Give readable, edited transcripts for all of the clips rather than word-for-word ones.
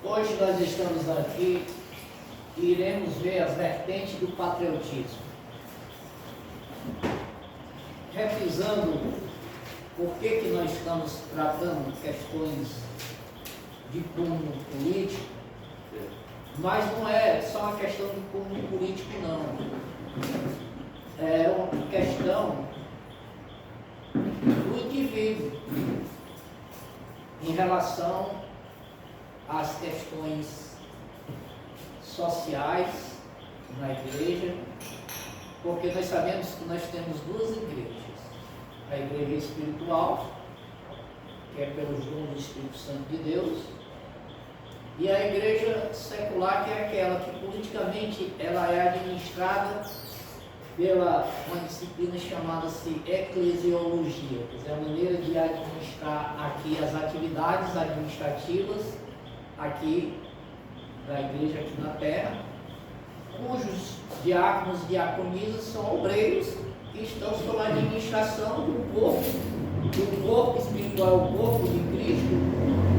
Hoje nós estamos aqui e iremos ver as vertentes do patriotismo. Revisando por que nós estamos tratando questões de cunho político, mas não é só uma questão de cunho político, não. É uma questão do indivíduo em relação às questões sociais na igreja, porque nós sabemos que nós temos duas igrejas: a igreja espiritual, que é pelos dons do Espírito Santo de Deus, e a igreja secular, que é aquela que politicamente ela é administrada pela uma disciplina chamada-se eclesiologia, quer dizer, a maneira de administrar aqui as atividades administrativas aqui da igreja aqui na terra, cujos diáconos e diaconisas são obreiros que estão sob a administração do corpo espiritual, o corpo de Cristo,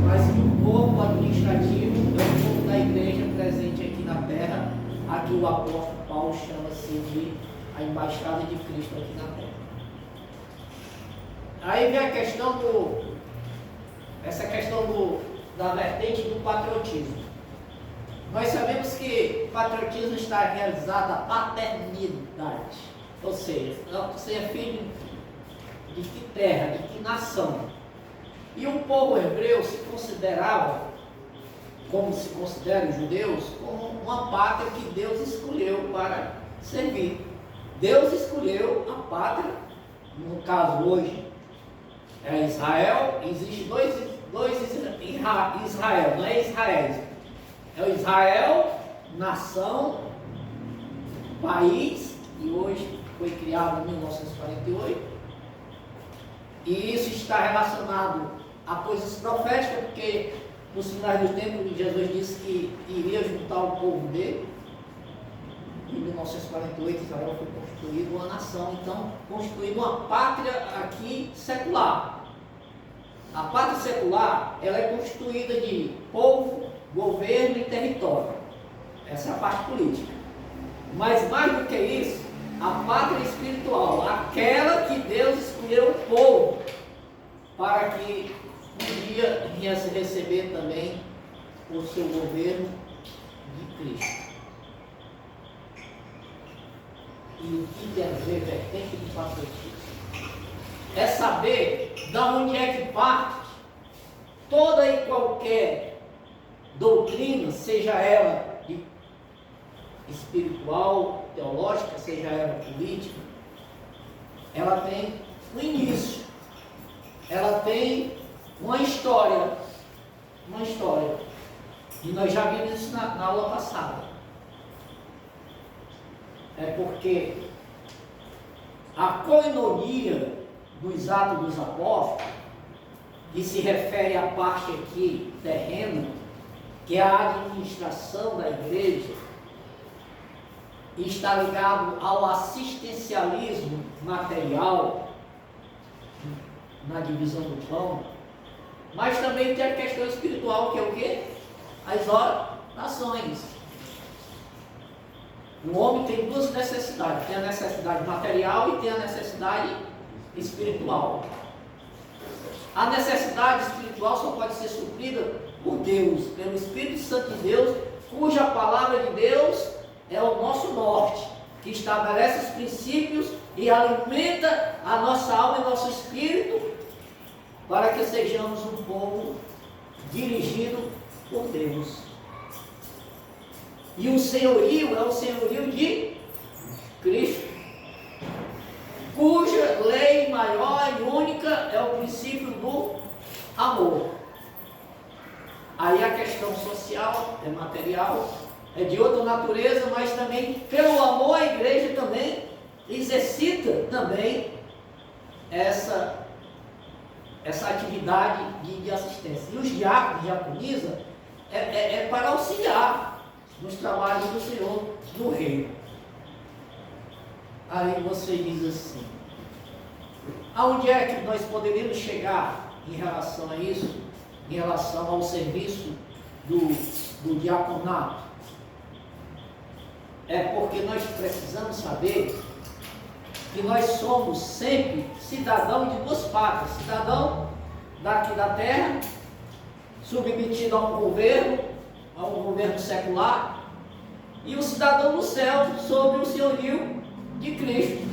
mas o corpo administrativo é o corpo da igreja presente aqui na terra, a que o apóstolo Paulo chama-se de a embaixada de Cristo aqui na terra. Aí vem a questão da vertente do patriotismo. Nós sabemos que o patriotismo está realizado a paternidade, ou seja, você é filho de que terra, de que nação. E o povo hebreu se considerava, como se consideram os judeus, como uma pátria que Deus escolheu para servir. Deus escolheu a pátria, no caso hoje é Israel. Existe dois Israel, não é Israel. É o Israel, nação, país, e hoje foi criado em 1948. E isso está relacionado a coisas proféticas, porque nos finais do tempo Jesus disse que iria juntar o povo dele. Em 1948 Israel foi constituído uma nação, então constituído uma pátria aqui secular. A pátria secular, ela é constituída de povo, governo e território. Essa é a parte política. Mas mais do que isso, a pátria espiritual, aquela que Deus escolheu o povo para que um dia viesse receber também o seu governo de Cristo. E o que quer dizer vertente do patriotismo? É saber de onde é que parte toda e qualquer doutrina, seja ela espiritual, teológica, seja ela política, ela tem um início, ela tem uma história, e nós já vimos isso na aula passada. É porque a coinonia dos Atos dos Apóstolos, que se refere à parte aqui terrena, que é a administração da igreja, e está ligado ao assistencialismo material na divisão do pão, mas também tem a questão espiritual, que é o quê? As orações. O homem tem duas necessidades: tem a necessidade material e tem a necessidade espiritual. A necessidade espiritual só pode ser suprida por Deus, pelo Espírito Santo de Deus, cuja palavra de Deus é o nosso norte, que estabelece os princípios e alimenta a nossa alma e nosso espírito, para que sejamos um povo dirigido por Deus. E o senhorio é o senhorio de Cristo, cuja lei maior e única é o princípio do amor. Aí a questão social é material, é de outra natureza, mas também pelo amor a igreja também exercita também essa atividade de assistência. E os diáconos, diaconisa, é para auxiliar nos trabalhos do Senhor, do reino. Aí você diz assim: aonde é que nós poderíamos chegar em relação a isso, em relação ao serviço do do diaconato, é porque nós precisamos saber que nós somos sempre cidadão de duas pátrias, cidadão daqui da terra, submetido a um governo secular, e o cidadão do céu sob o senhorio de Cristo.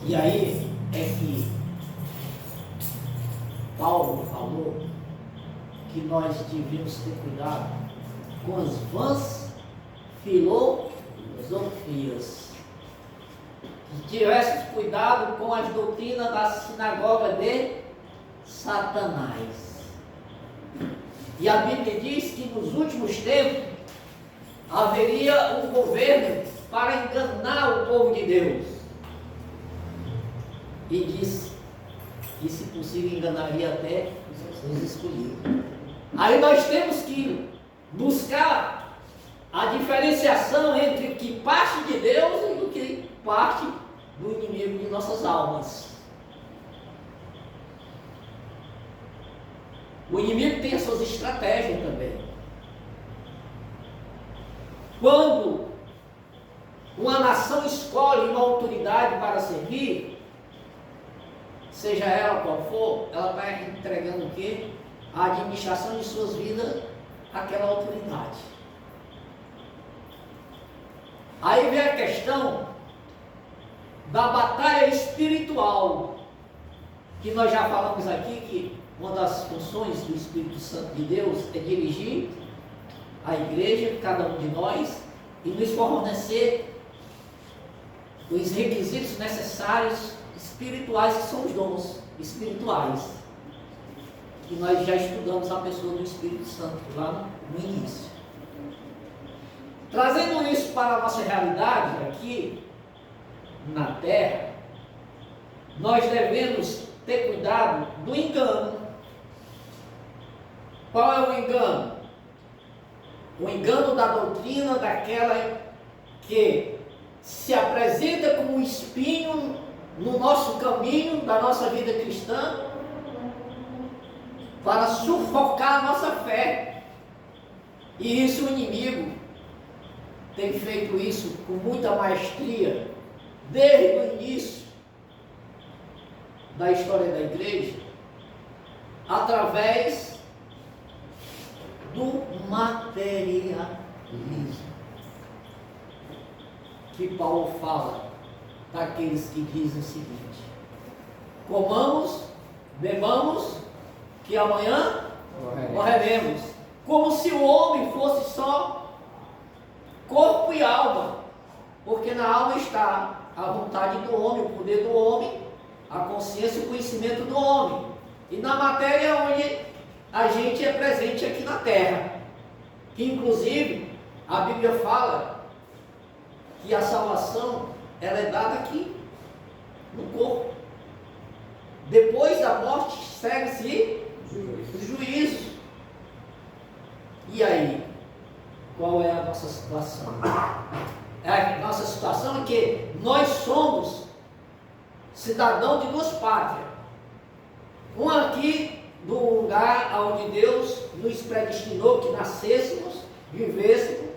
E aí é que Paulo falou que nós devíamos ter cuidado com as vãs filosofias. Que tivéssemos cuidado com as doutrinas da sinagoga de Satanás. E a Bíblia diz que nos últimos tempos haveria um governo para enganar o povo de Deus. E disse que, se possível, enganaria até os escolhidos. Aí nós temos que buscar a diferenciação entre o que parte de Deus e o que parte do inimigo de nossas almas. O inimigo tem as suas estratégias também. Quando uma nação escolhe uma autoridade para servir, seja ela qual for, ela está entregando o quê? A administração de suas vidas àquela autoridade. Aí vem a questão da batalha espiritual, que nós já falamos aqui, que uma das funções do Espírito Santo de Deus é dirigir a igreja, cada um de nós, e nos fornecer os requisitos necessários espirituais, que são os dons espirituais, que nós já estudamos a pessoa do Espírito Santo lá no início. Trazendo isso para a nossa realidade aqui na terra, nós devemos ter cuidado do engano. Qual é o engano? O engano da doutrina daquela que se apresenta como um espinho no nosso caminho da nossa vida cristã, para sufocar a nossa fé. E isso o inimigo tem feito isso com muita maestria desde o início da história da igreja, através do materialismo, que Paulo fala daqueles que dizem o seguinte: comamos, bebamos, que amanhã morreremos. Como se o homem fosse só corpo e alma, porque na alma está a vontade do homem, o poder do homem, a consciência e o conhecimento do homem, e na matéria é onde a gente é presente aqui na terra, que inclusive a Bíblia fala que a salvação ela é dada aqui no corpo. Depois da morte segue-se o juízo. E aí, qual é a nossa situação? A nossa situação é que nós somos cidadãos de duas pátrias. Um aqui do lugar onde Deus nos predestinou que nascêssemos, vivêssemos,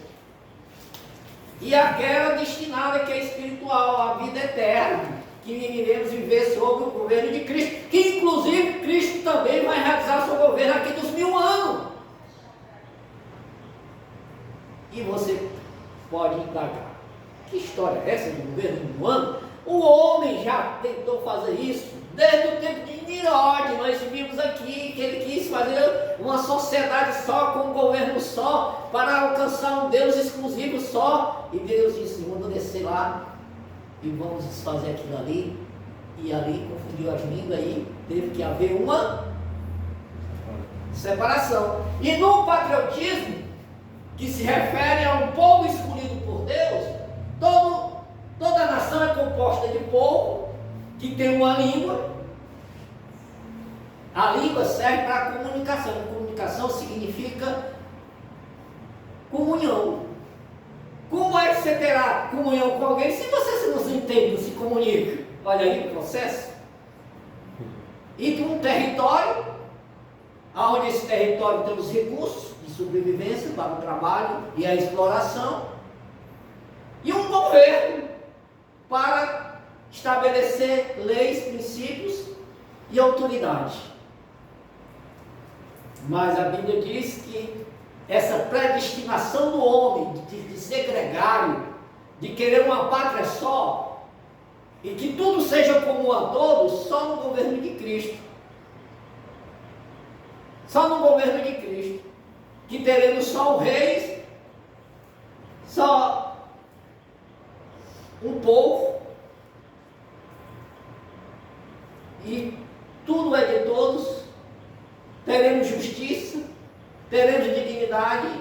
e aquela destinada que é espiritual, a vida eterna, que iremos viver sob o governo de Cristo, que inclusive Cristo também vai realizar seu governo aqui dos 1000 anos. E você pode indagar: que história é essa de governo de 1000 anos? O homem já tentou fazer isso desde o tempo de Nimrod. Nós vimos aqui que ele quis fazer uma sociedade só, com um governo só, para alcançar um Deus exclusivo só. E Deus disse: vamos descer lá e vamos desfazer aquilo ali. E ali confundiu as línguas, aí teve que haver uma separação. E no patriotismo, que se refere a um povo escolhido por Deus, toda nação é composta de povo que tem uma língua. A língua serve para a comunicação. Comunicação significa comunhão. Como é que você terá comunhão com alguém se você não se entende, não se comunica? Olha aí o processo. e de um território, onde esse território tem os recursos de sobrevivência para o trabalho e a exploração, e um governo para estabelecer leis, princípios e autoridade. Mas a Bíblia diz que essa predestinação do homem de ser gregário, de querer uma pátria só, e que tudo seja comum a todos, só no governo de Cristo. Só no governo de Cristo. Que teremos só o rei, só um povo, e tudo é de todos, teremos justiça, teremos dignidade,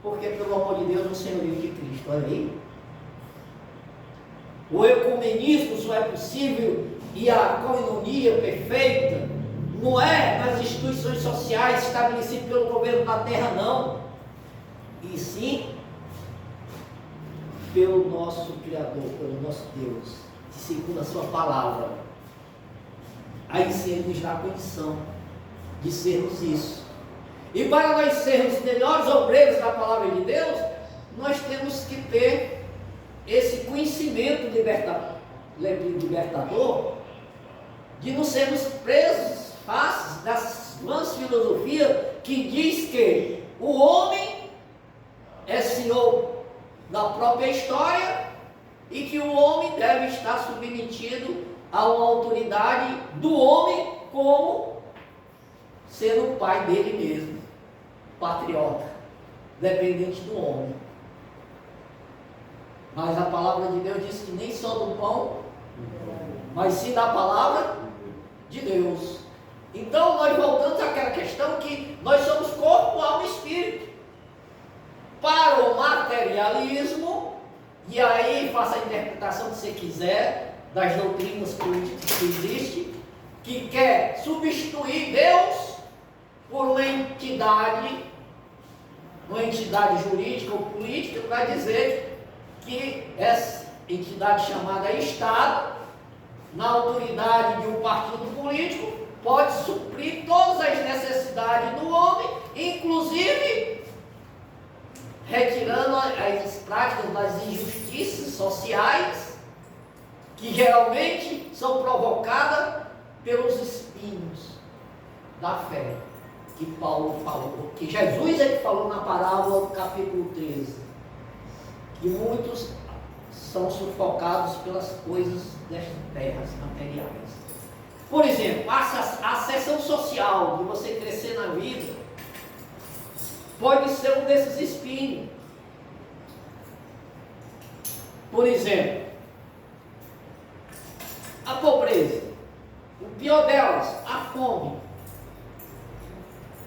porque pelo amor de Deus, no senhorio de Cristo, olha aí. O ecumenismo só é possível e a coinonia perfeita não é nas instituições sociais estabelecidas pelo governo da terra, não, e sim pelo nosso Criador, pelo nosso Deus, segundo a sua palavra. Aí sim Ele nos dá a condição de sermos isso. E para nós sermos melhores obreiros da palavra de Deus, nós temos que ter esse conhecimento libertador, de não sermos presos fáceis das vãs filosofias que diz que o homem é senhor da própria história e que o homem deve estar submetido a uma autoridade do homem como sendo o pai dele mesmo, patriota, dependente do homem. Mas a palavra de Deus diz que nem só do pão, mas sim da palavra de Deus. Então nós voltamos àquela questão que nós somos corpo, alma e espírito. Para o materialismo, e aí faça a interpretação que você quiser das doutrinas políticas que existem, que quer substituir Deus por uma entidade jurídica ou política, para dizer que essa entidade chamada Estado, na autoridade de um partido político, pode suprir todas as necessidades do homem, inclusive retirando as práticas das injustiças sociais, que geralmente são provocadas pelos espinhos da fé, que Paulo falou, que Jesus é que falou na parábola do capítulo 13, que muitos são sufocados pelas coisas destas terras materiais. Por exemplo, a ascensão social de você crescer na vida pode ser um desses espinhos. Por exemplo, a pobreza, o pior delas, a fome.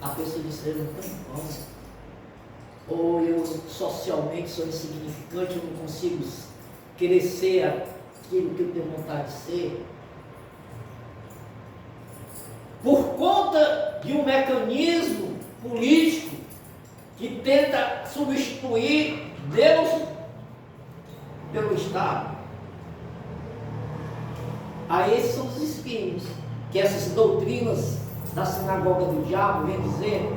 A pessoa diz: eu não tenho fome, ou eu socialmente sou insignificante, eu não consigo querer ser aquilo que eu tenho vontade de ser. Por conta de um mecanismo político que tenta substituir Deus pelo Estado. Aí esses são os espinhos, que essas doutrinas da sinagoga do diabo vem dizer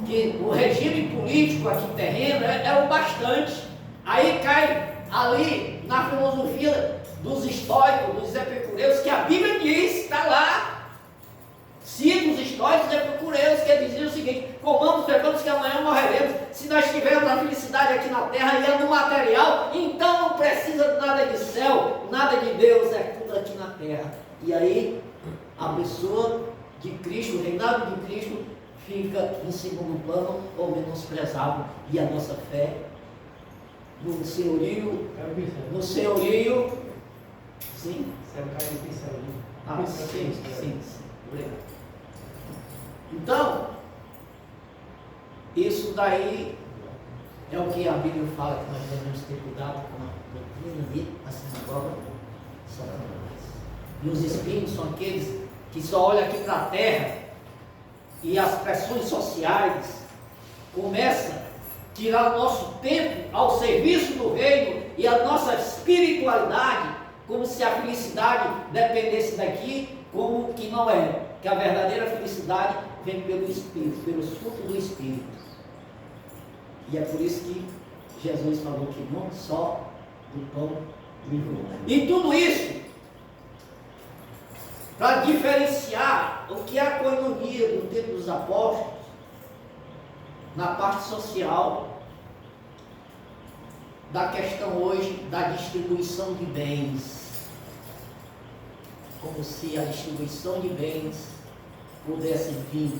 que o regime político aqui terreno é o bastante. Aí cai ali na filosofia dos estoicos, dos epicureus, que a Bíblia diz, está lá. Cita os estoicos e epicureus, que diziam o seguinte: comamos, bebamos, que amanhã morreremos. Se nós tivermos a felicidade aqui na terra e é no material, então não precisa de nada de céu, nada de Deus, é tudo aqui na terra. E aí a pessoa de Cristo, o reinado de Cristo, fica em segundo plano ou menosprezado, e a nossa fé no senhorio, sim? Sim. Obrigado. Então, isso daí é o que a Bíblia fala, que nós devemos ter cuidado com a doutrina de a sinagoga de Satanás. E os espíritos são aqueles que só olham aqui para a terra, e as pressões sociais começam a tirar o nosso tempo ao serviço do reino e a nossa espiritualidade, como se a felicidade dependesse daqui, como que não é, que a verdadeira felicidade vem pelo Espírito, pelos frutos do Espírito. E é por isso que Jesus falou que não só do pão vive o homem. E tudo isso para diferenciar o que é a coinonia do tempo dos apóstolos na parte social, da questão hoje da distribuição de bens. Como se a distribuição de bens pudesse vir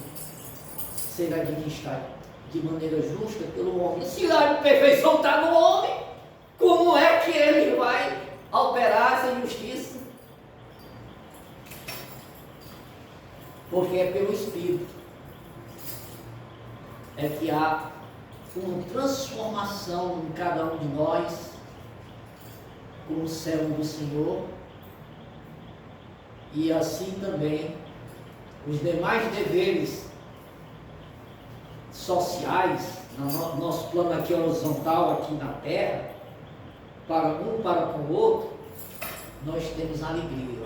ser administrada de maneira justa pelo homem. Se a perfeição está no homem, como é que ele vai operar essa justiça? Porque é pelo Espírito é que há uma transformação em cada um de nós como servo do Senhor, e assim também os demais deveres sociais, no nosso plano aqui horizontal, aqui na terra, para um para com o outro, nós temos alegria.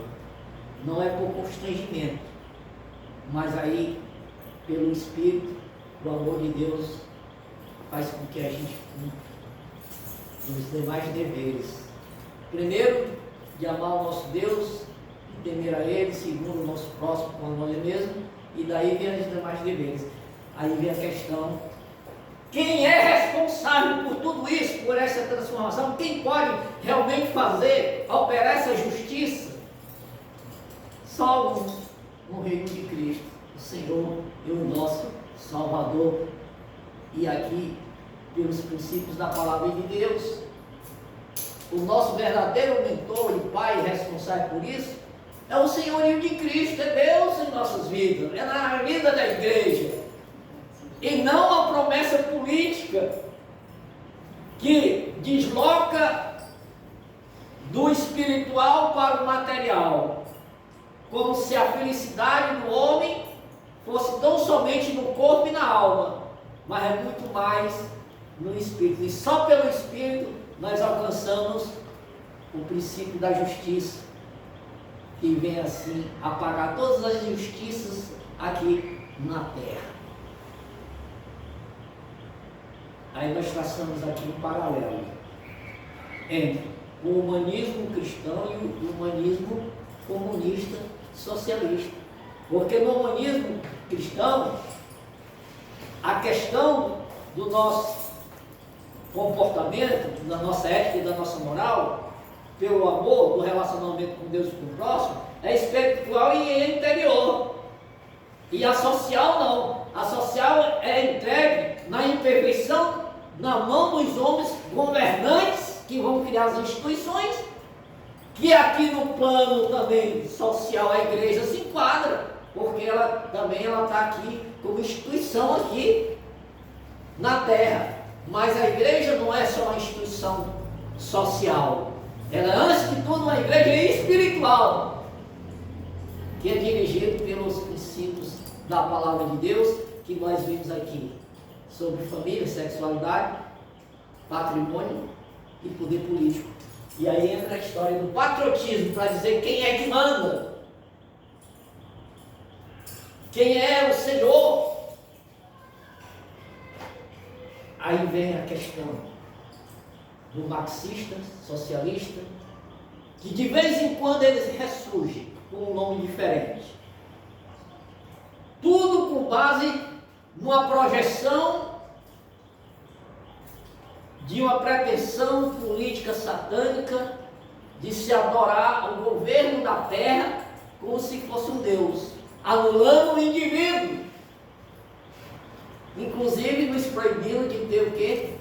Não é por constrangimento, mas aí, pelo Espírito, o amor de Deus faz com que a gente cumpra os demais deveres. Primeiro, de amar o nosso Deus, de temer a Ele. Segundo, o nosso próximo como a nós mesmos. E daí vem os demais deveres. Aí vem a questão: quem é responsável por tudo isso, por essa transformação? Quem pode realmente fazer, operar essa justiça? Só no reino de Cristo, o Senhor e o nosso Salvador. E aqui, pelos princípios da palavra de Deus, o nosso verdadeiro mentor e pai responsável por isso é o senhorio de Cristo, é Deus em nossas vidas, é na vida da igreja. E não a promessa política que desloca do espiritual para o material, como se a felicidade do homem fosse tão somente no corpo e na alma, mas é muito mais no Espírito. E só pelo Espírito nós alcançamos o princípio da justiça, que vem assim apagar todas as injustiças aqui na terra. Aí nós traçamos aqui um paralelo entre o humanismo cristão e o humanismo comunista socialista. Porque no humanismo cristão, a questão do nosso comportamento, da nossa ética e da nossa moral, pelo amor, do relacionamento com Deus e com o próximo, é espiritual e é interior. E a social não. A social é entregue na imperfeição, na mão dos homens governantes que vão criar as instituições, que aqui no plano também social a igreja se enquadra, porque ela também está aqui como instituição aqui na terra. Mas a igreja não é só uma instituição social, ela é antes de tudo uma igreja espiritual, que é dirigida pelos princípios da palavra de Deus, que nós vimos aqui, sobre família, sexualidade, patrimônio e poder político. E aí entra a história do patriotismo, para dizer quem é que manda, quem é o Senhor. Aí vem a questão do marxista, socialista, que de vez em quando eles ressurgem com um nome diferente. Tudo com base numa projeção de uma pretensão política satânica de se adorar o governo da terra como se fosse um Deus, anulando o indivíduo, inclusive nos proibindo de ter o quê?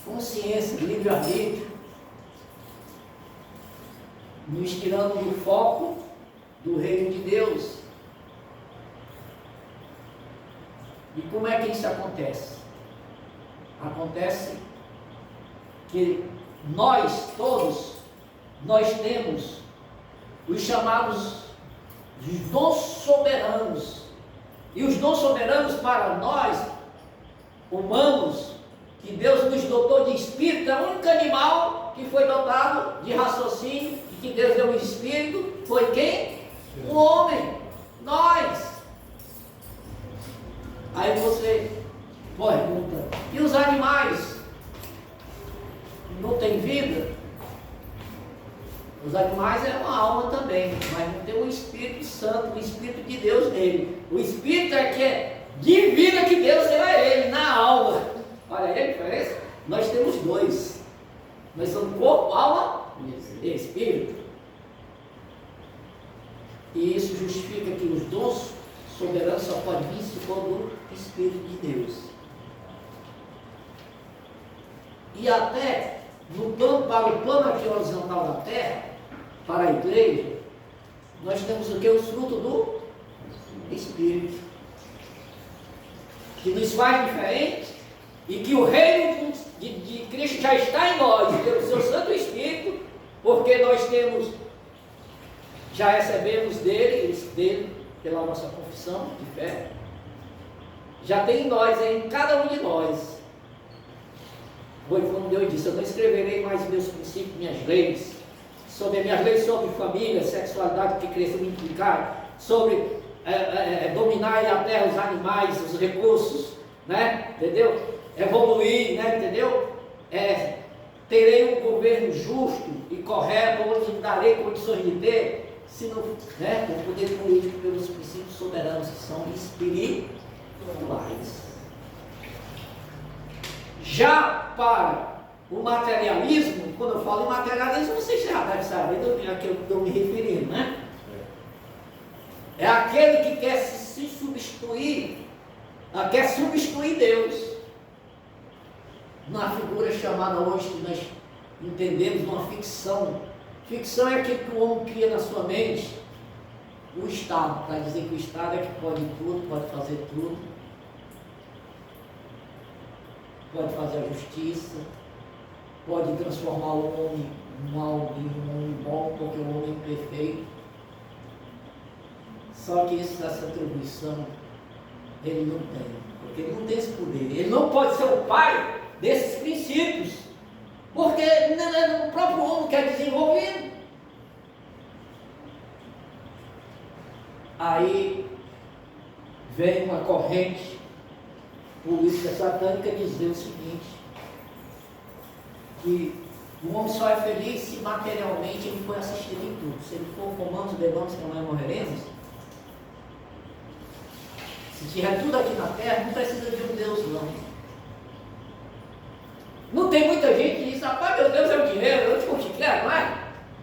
Consciência, livre-arbítrio, nos tirando do foco do reino de Deus. E como é que isso acontece? Acontece que nós todos, nós temos os chamados os dons soberanos. E os dons soberanos para nós, humanos, que Deus nos dotou de espírito, é o único animal que foi dotado de raciocínio, e que Deus deu um espírito, foi quem? O homem. Aí você pergunta, e os animais não têm vida? Os animais é uma alma também, mas não tem o Espírito Santo, o Espírito de Deus nele. O Espírito é que é divino que Deus deu a ele, na alma. Olha aí a diferença? Nós temos dois. Nós somos corpo, alma e Espírito. E isso justifica que os dons soberanos só podem vir se for do Espírito de Deus. E até no plano, para o plano aqui horizontal da terra, para a igreja, nós temos o que? Os frutos do Espírito, que nos faz diferente e que o reino de Cristo já está em nós, pelo seu Santo Espírito, porque nós temos, já recebemos dele pela nossa confissão de fé, já tem em nós, em cada um de nós. Foi como Deus disse, eu não escreverei mais meus princípios, minhas leis, sobre minhas leis sobre família, sexualidade, que cresça multiplicar, sobre dominar a terra, os animais, os recursos, né? Entendeu? Evoluir, né? Entendeu? Terei um governo justo e correto, onde darei condições de ter, se não, né? Com o poder político pelos princípios soberanos que são espirituais. Já para o materialismo, quando eu falo em materialismo, vocês já devem saber a que eu estou me referindo, né? É aquele que quer se substituir, quer substituir Deus, na figura chamada hoje, que nós entendemos, uma ficção. Ficção é aquilo que o homem cria na sua mente, o Estado, para dizer que o Estado é que pode tudo, pode fazer tudo, pode fazer a justiça, pode transformar o homem mal em um homem bom, porque o homem é perfeito. Só que essa atribuição ele não tem, porque ele não tem esse poder. Ele não pode ser o pai desses princípios, porque o próprio homem quer desenvolver. Aí vem uma corrente política satânica dizer o seguinte, que o homem só é feliz se materialmente ele for assistido em tudo. Se ele for comando, bebamos, que amanhã morreremos, se tiver tudo aqui na terra, não precisa de um Deus não. Não tem muita gente que diz, rapaz, meu Deus é o dinheiro, eu digo o que quer, não é?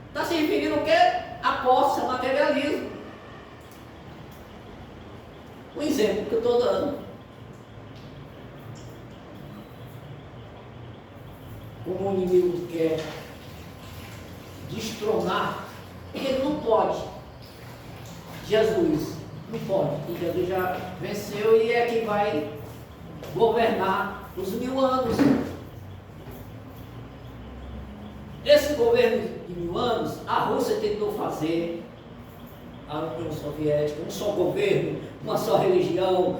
Está se referindo ao que? A posse, a materialismo. Um exemplo que eu estou dando. Como o inimigo quer destronar, ele não pode. Jesus não pode, porque Jesus já venceu e é quem vai governar os 1000 anos. Esse governo de 1000 anos, a Rússia tentou fazer, a União Soviética, um só governo, uma só religião,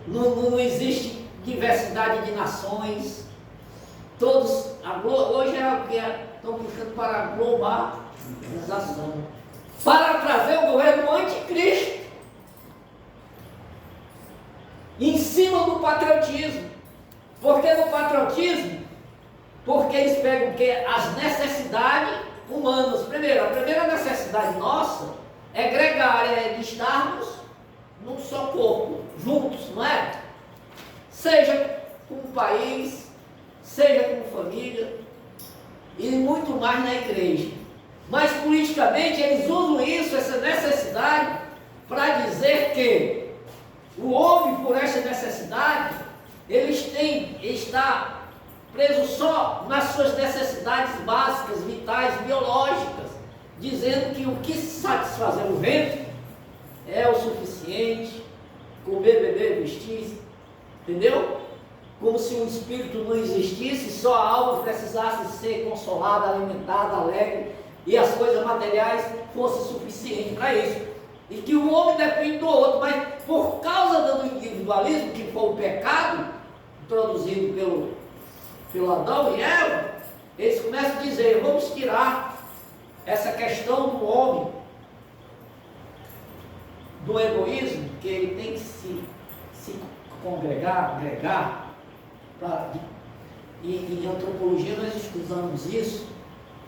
não existe diversidade de nações. Todos, hoje é o que estão puxando para a globalização, para trazer o governo anticristo, em cima do patriotismo. Por que no patriotismo? Porque eles pegam o quê? As necessidades humanas. Primeiro, a primeira necessidade nossa é gregária, é de estarmos num só corpo, juntos, não é? Seja com o país, seja com família, e muito mais na igreja. Mas politicamente eles usam isso, essa necessidade, para dizer que o homem, por essa necessidade, ele está preso só nas suas necessidades básicas, vitais, biológicas, dizendo que o que satisfazer o ventre é o suficiente, comer, beber, vestir, entendeu? Como se o espírito não existisse, só a alma precisasse ser consolada, alimentada, alegre, e as coisas materiais fossem suficientes para isso. E que o homem depende do outro, mas por causa do individualismo, que foi o pecado introduzido pelo Adão e Eva, eles começam a dizer, vamos tirar essa questão do homem, do egoísmo, que ele tem que se se congregar, e em antropologia nós estudamos isso,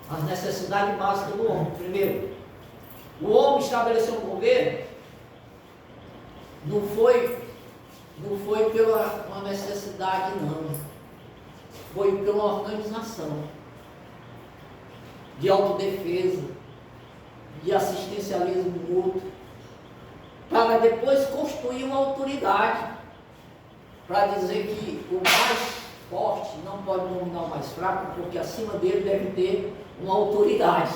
as necessidades básicas do homem. Primeiro, o homem estabeleceu um governo, não foi pela uma necessidade, não. Foi pela organização de autodefesa, de assistencialismo mútuo, para depois construir uma autoridade, para dizer que o mais forte não pode dominar o mais fraco, porque acima dele deve ter uma autoridade.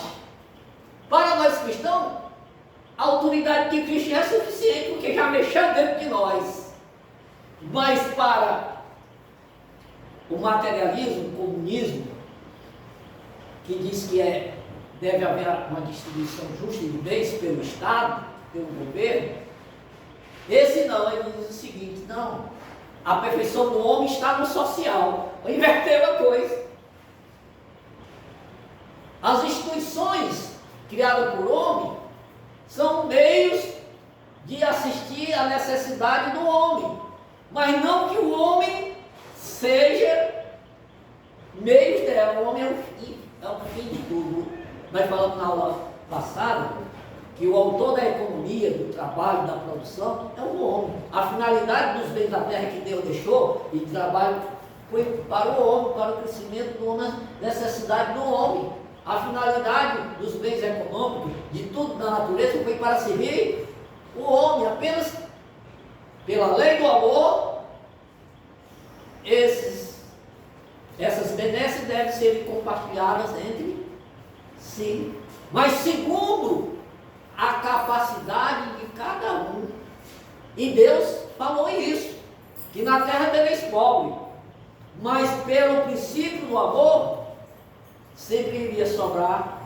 Para nós cristãos, a autoridade de Cristo é suficiente, porque já mexeu dentro de nós. Mas para o materialismo, o comunismo, que diz que deve haver uma distribuição justa de bens pelo Estado, pelo governo, esse não, ele diz o seguinte: não, a perfeição do homem está no social. Vou inverter a coisa. As instituições criadas por homem são meios de assistir à necessidade do homem, mas não que o homem seja meio dela. O homem é o fim de tudo. Nós falamos na aula passada que o autor da economia, do trabalho, da produção é o homem. A finalidade dos bens da terra que Deus deixou e de trabalho foi para o homem, para o crescimento do homem, a necessidade do homem. A finalidade dos bens econômicos, de tudo da natureza, foi para servir o homem. Apenas pela lei do amor, essas benesses devem ser compartilhadas entre si, mas segundo a capacidade de cada um. E Deus falou isso, que na terra tereis pobre, mas pelo princípio do amor, sempre iria sobrar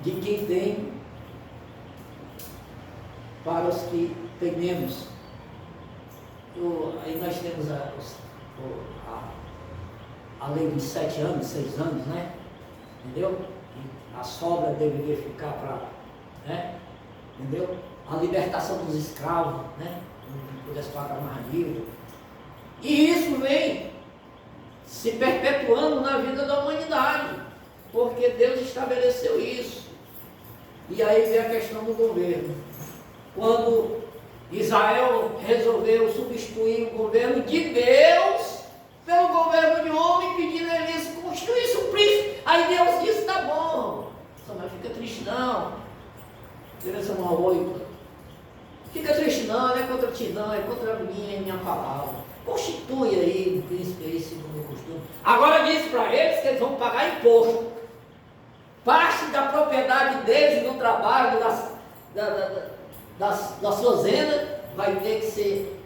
de quem tem para os que têm menos. Aí nós temos a lei de 7 anos, 6 anos, né? Entendeu? A sobra deveria ficar para, né? Entendeu? A libertação dos escravos, né? Não pudesse pagar mais livre. E isso vem se perpetuando na vida da humanidade, porque Deus estabeleceu isso. E aí vem a questão do governo. Quando Israel resolveu substituir o governo de Deus pelo governo de homem, pedindo a eles que constituísse um príncipe. Aí Deus disse: tá bom, só não fica triste não. Direção ao 8. Fica triste não é contra ti não, é contra a minha palavra. Constitui aí um príncipe aí, segundo o costume. Agora diz para eles que eles vão pagar imposto. Parte da propriedade deles, do trabalho, das suas rendas, vai ter que ser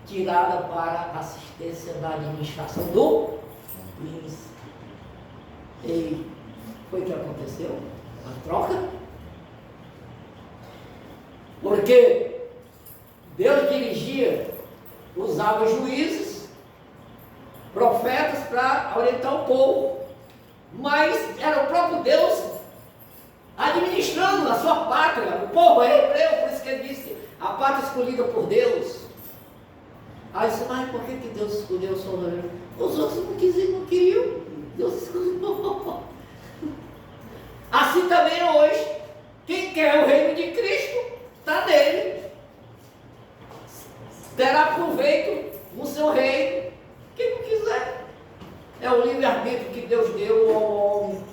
tirada para a assistência da administração do príncipe. E foi o que aconteceu? Uma troca? Porque Deus dirigia, usava juízes, profetas para orientar o povo, mas era o próprio Deus administrando a sua pátria. O povo é hebreu, por isso que ele disse: a pátria escolhida por Deus. Aí você, mas por que Deus escolheu só o hebreu? Os outros não queriam, Deus escolheu. Assim também hoje, quem quer o reino de Cristo está nele, terá proveito no seu reino. Quem não quiser, é o livre-arbítrio que Deus deu ao homem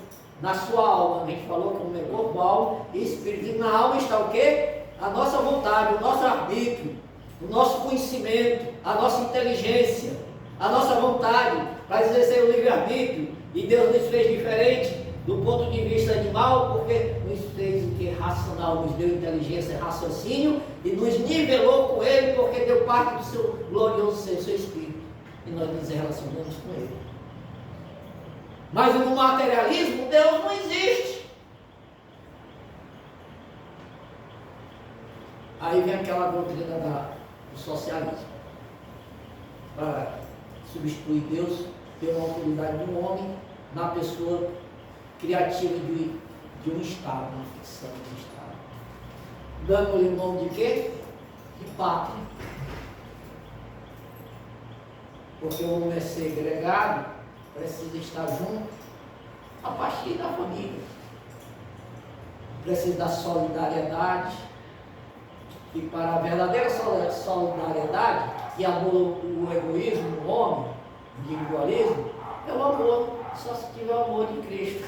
na sua alma. A gente falou como é corpo, alma e espírito. E na alma está o quê? A nossa vontade, o nosso arbítrio, o nosso conhecimento, a nossa inteligência, a nossa vontade para exercer o livre-arbítrio. E Deus nos fez diferente do ponto de vista animal, porque nos fez o que? Racional, nos deu inteligência, raciocínio, e nos nivelou com Ele, porque deu parte do seu glorioso ser, seu Espírito, e nós nos relacionamos com Ele. Mas no materialismo, Deus não existe. Aí vem aquela doutrina do socialismo, para substituir Deus pela autoridade do homem na pessoa criativa de um Estado, uma ficção de Estado. Dando-lhe o nome de quê? De pátria. Porque o homem é segregado, precisa estar junto a partir da família. Precisa da solidariedade. E para a verdadeira solidariedade, que abole o egoísmo do homem, o individualismo, é o amor, só se tiver o amor de Cristo,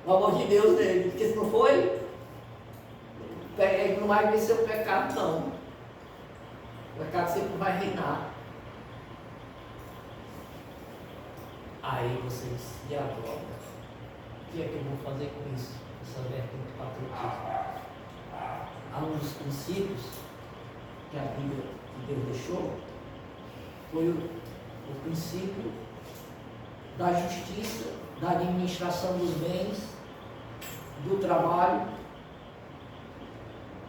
o amor de Deus nele, porque se não for, ele não vai vencer o pecado, não. O pecado sempre vai reinar. Aí você diz, e agora? O que é que eu vou fazer com isso? Essa vertente do patriotismo. Há um dos princípios que a Bíblia de Deus deixou, foi o princípio da justiça, da administração dos bens, do trabalho,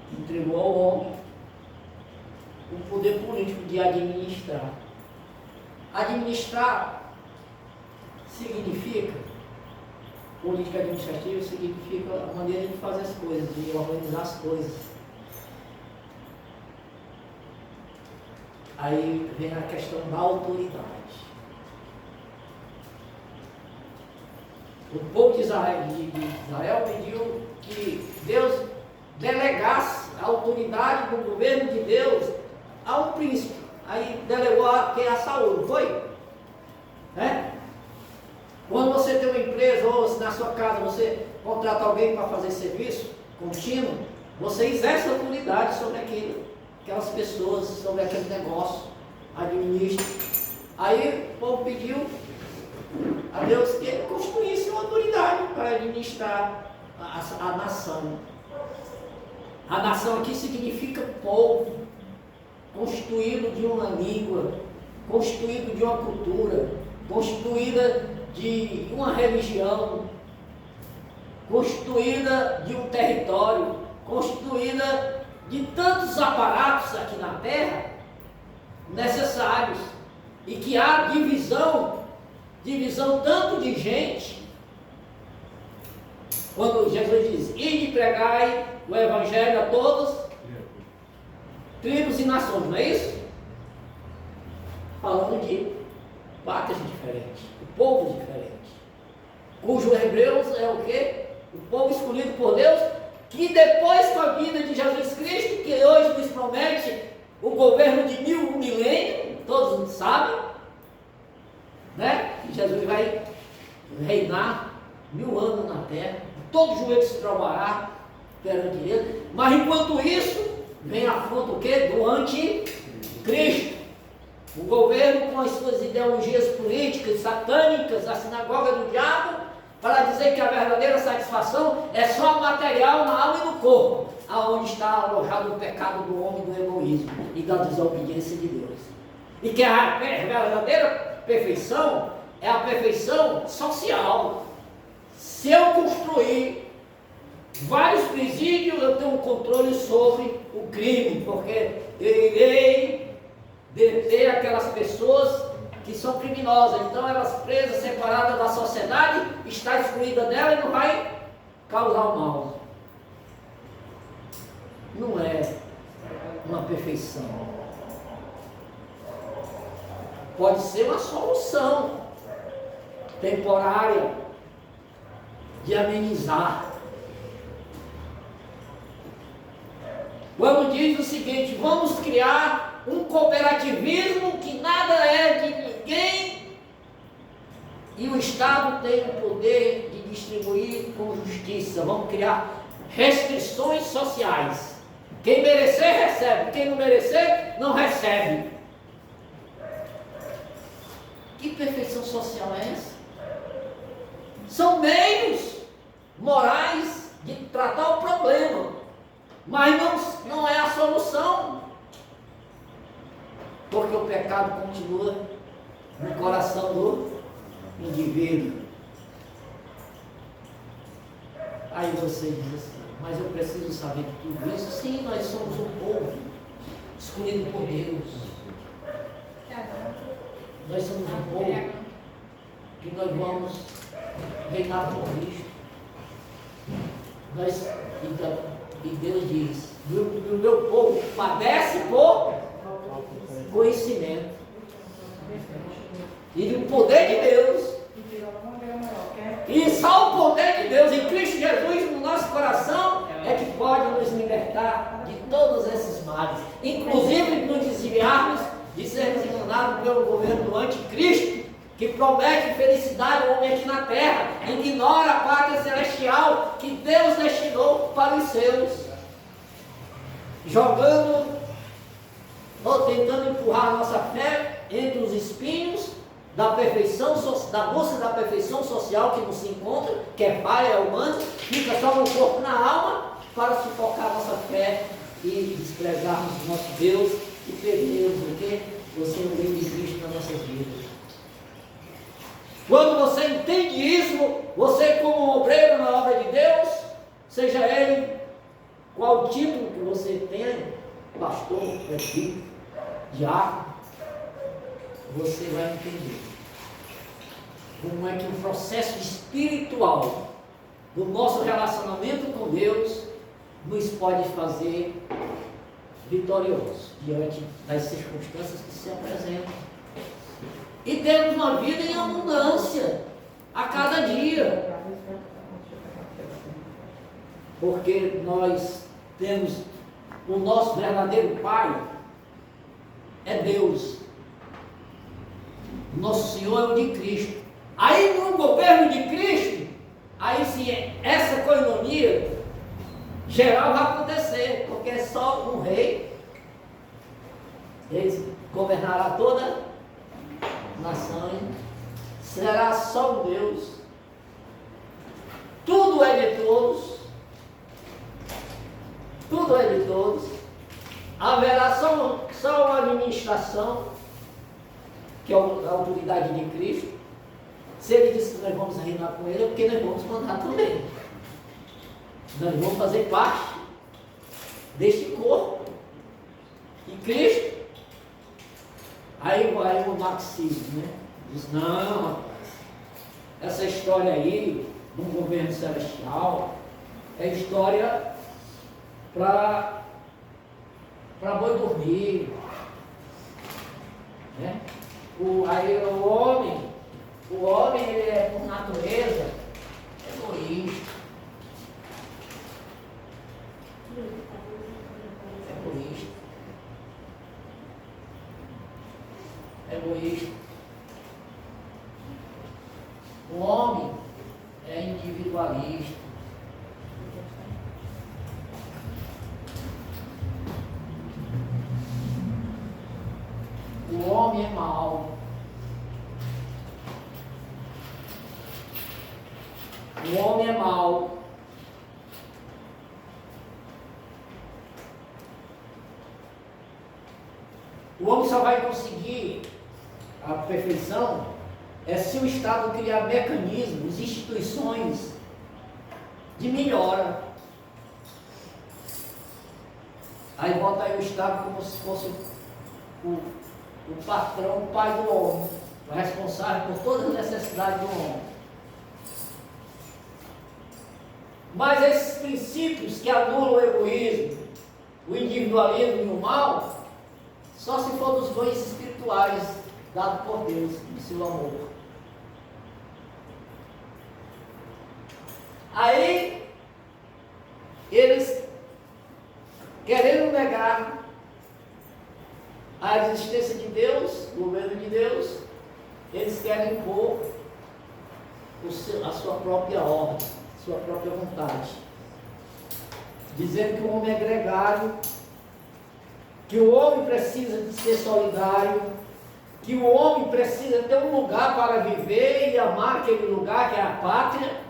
que entregou ao homem o poder político de administrar. Administrar significa, política administrativa significa a maneira de fazer as coisas, de organizar as coisas. Aí vem a questão da autoridade. O povo de Israel pediu que Deus delegasse a autoridade do governo de Deus a um príncipe. Aí delegou a Saul, não foi? Né? Quando você tem uma empresa ou se na sua casa você contrata alguém para fazer serviço contínuo, você exerce autoridade sobre aquelas pessoas, sobre aquele negócio, administra. Aí o povo pediu a Deus que ele construísse uma autoridade para administrar a nação. A nação aqui significa povo, constituído de uma língua, constituído de uma cultura, constituída de uma religião, constituída de um território, constituída de tantos aparatos aqui na terra necessários, e que há divisão tanto de gente, quando Jesus diz, ide e pregai o evangelho a todas tribos e nações, não é isso? Falando de pátrias diferentes, o povo diferente, cujo hebreus é o quê? O povo escolhido por Deus, que depois com a vida de Jesus Cristo, que hoje nos promete o governo de um milênio, todos sabem, né? Que Jesus vai reinar 1000 anos na terra, todo joelho se provará perante ele, mas enquanto isso, vem a afronta o quê? Do anticristo. O governo com as suas ideologias políticas, satânicas, a sinagoga do diabo, para dizer que a verdadeira satisfação é só material na alma e no corpo, aonde está alojado o pecado do homem, do egoísmo e da desobediência de Deus. E que a verdadeira perfeição é a perfeição social. Se eu construir vários presídios, eu tenho um controle sobre o crime, porque eu irei deter aquelas pessoas que são criminosas. Então elas presas, separadas da sociedade, está excluída dela e não vai causar o mal. Não é uma perfeição. Pode ser uma solução temporária de amenizar. Quando diz o seguinte, vamos criar um cooperativismo que nada é de ninguém e o Estado tem o poder de distribuir com justiça. Vamos criar restrições sociais. Quem merecer, recebe. Quem não merecer, não recebe. Que perfeição social é essa? São meios morais de tratar o problema, mas não é a solução, porque o pecado continua no coração do indivíduo. Aí você diz assim, mas eu preciso saber de tudo isso. Sim, nós somos um povo escolhido por Deus. Nós somos um povo que nós vamos reinar por Cristo. E Deus diz, o meu povo padece por conhecimento. E o poder de Deus. E só o poder de Deus em Cristo Jesus no nosso coração é que pode nos libertar de todos esses males. Inclusive nos desviarmos de sermos enganados pelo governo do anticristo, que promete felicidade ao homem aqui na terra, ignora a pátria celestial que Deus destinou para os seus, jogando ou tentando empurrar a nossa fé entre os espinhos da perfeição, da busca da perfeição social que não se encontra, que é falha, é humana, fica só no corpo e na alma, para sufocar a nossa fé e desprezarmos o nosso Deus e perdermos o que? O senhorio de Cristo nas nossas vidas. Quando você entende isso, você como um obreiro na obra de Deus, seja ele qual título que você tenha, pastor, presbítero, diácono, você vai entender como é que o processo espiritual do nosso relacionamento com Deus nos pode fazer vitoriosos diante das circunstâncias que se apresentam. E termos uma vida em abundância a cada dia. Porque nós temos o nosso verdadeiro Pai, é Deus. Nosso Senhor é o de Cristo. Aí no governo de Cristo, aí sim, essa coinonia geral vai acontecer, porque é só um rei, ele governará toda a nação, será só um Deus, tudo é de todos, tudo é de todos, haverá só uma administração, que é a autoridade de Cristo. Se ele disse que nós vamos reinar com ele, é porque nós vamos mandar também. Nós vamos fazer parte deste corpo. E Cristo, aí o marxismo, né? Diz, não, rapaz, essa história aí, de um governo celestial, é história para boi dormir. Né? Aí o homem ele é por natureza egoísta. Egoísta. O homem é individualista. O homem é mau. O homem é mau. O homem só vai conseguir a perfeição se o Estado criar mecanismos, instituições de melhora. Aí bota aí o Estado como se fosse o patrão, o pai do homem, o responsável por todas as necessidades do homem. Mas esses princípios que anulam o egoísmo, o individualismo e o mal, só se for dos dons espirituais dados por Deus, do seu amor. Aí, eles, querendo negar a existência de Deus, o governo de Deus, eles querem impor a sua própria ordem, sua própria vontade, dizendo que o homem é gregário, que o homem precisa de ser solidário, que o homem precisa ter um lugar para viver e amar aquele lugar que é a pátria,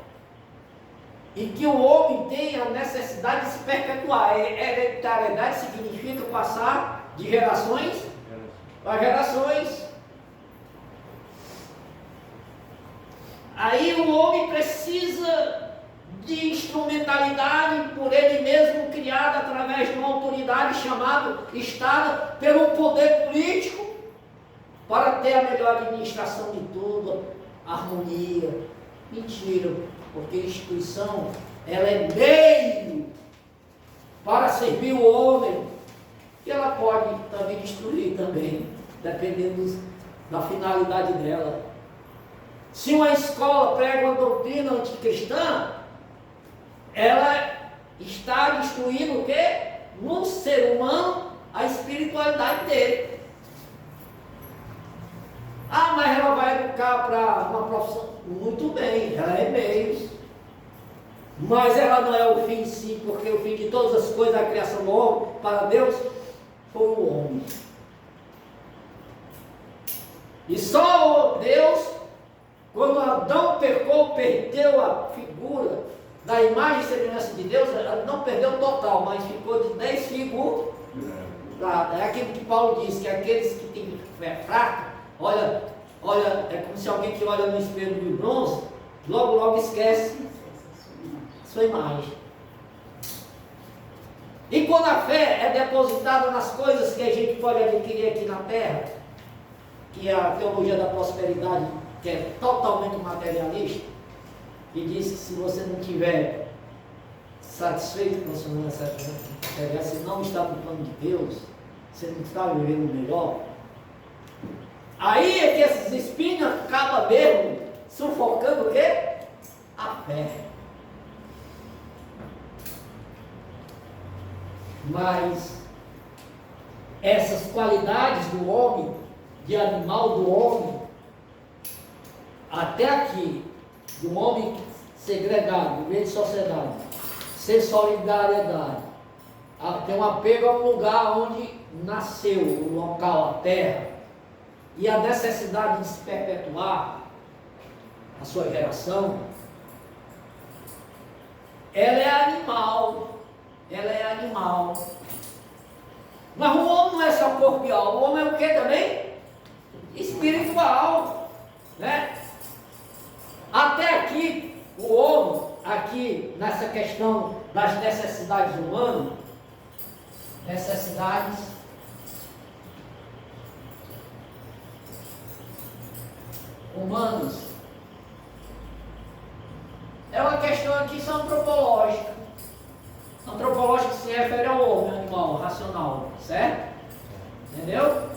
e que o homem tem a necessidade de se perpetuar. Hereditariedade significa passar de gerações para gerações. Aí o homem precisa de instrumentalidade por ele mesmo criada através de uma autoridade chamada Estado, pelo poder político, para ter a melhor administração de tudo, harmonia. Mentira, porque a instituição ela é meio para servir o homem, e ela pode também destruir também, dependendo da finalidade dela. Se uma escola prega uma doutrina anticristã, ela está destruindo o quê? No ser humano, a espiritualidade dele. Ah, mas ela vai educar para uma profissão. Muito bem, ela é meios. Mas ela não é o fim em si, porque o fim de todas as coisas, a criação do homem, para Deus, foi o homem. E só Deus, quando Adão pecou, perdeu a figura da imagem e semelhança de Deus, ela não perdeu total, mas ficou de 10 figuras. É aquilo que Paulo diz, que aqueles que têm fé fraca, olha, é como se alguém que olha no espelho de bronze, logo esquece sua imagem. E quando a fé é depositada nas coisas que a gente pode adquirir aqui na terra, que é a teologia da prosperidade, que é totalmente materialista, e diz que se você não tiver satisfeito com a sua material, se não está no plano de Deus, você não está vivendo melhor, aí é que esses espinhos acabam mesmo sufocando o quê? A fé. Mas essas qualidades do homem, de animal do homem, até aqui, do homem segregado, viver de sociedade, ser solidariedade, ter um apego ao lugar onde nasceu, o local, a terra, e a necessidade de se perpetuar a sua geração, ela é animal. Mas o homem não é só corporal, o homem é o que também? Espiritual, né? Até aqui, o homem, aqui nessa questão das necessidades humanas, é uma questão aqui só antropológica. Antropológica se refere ao homem, animal, racional, certo? Entendeu?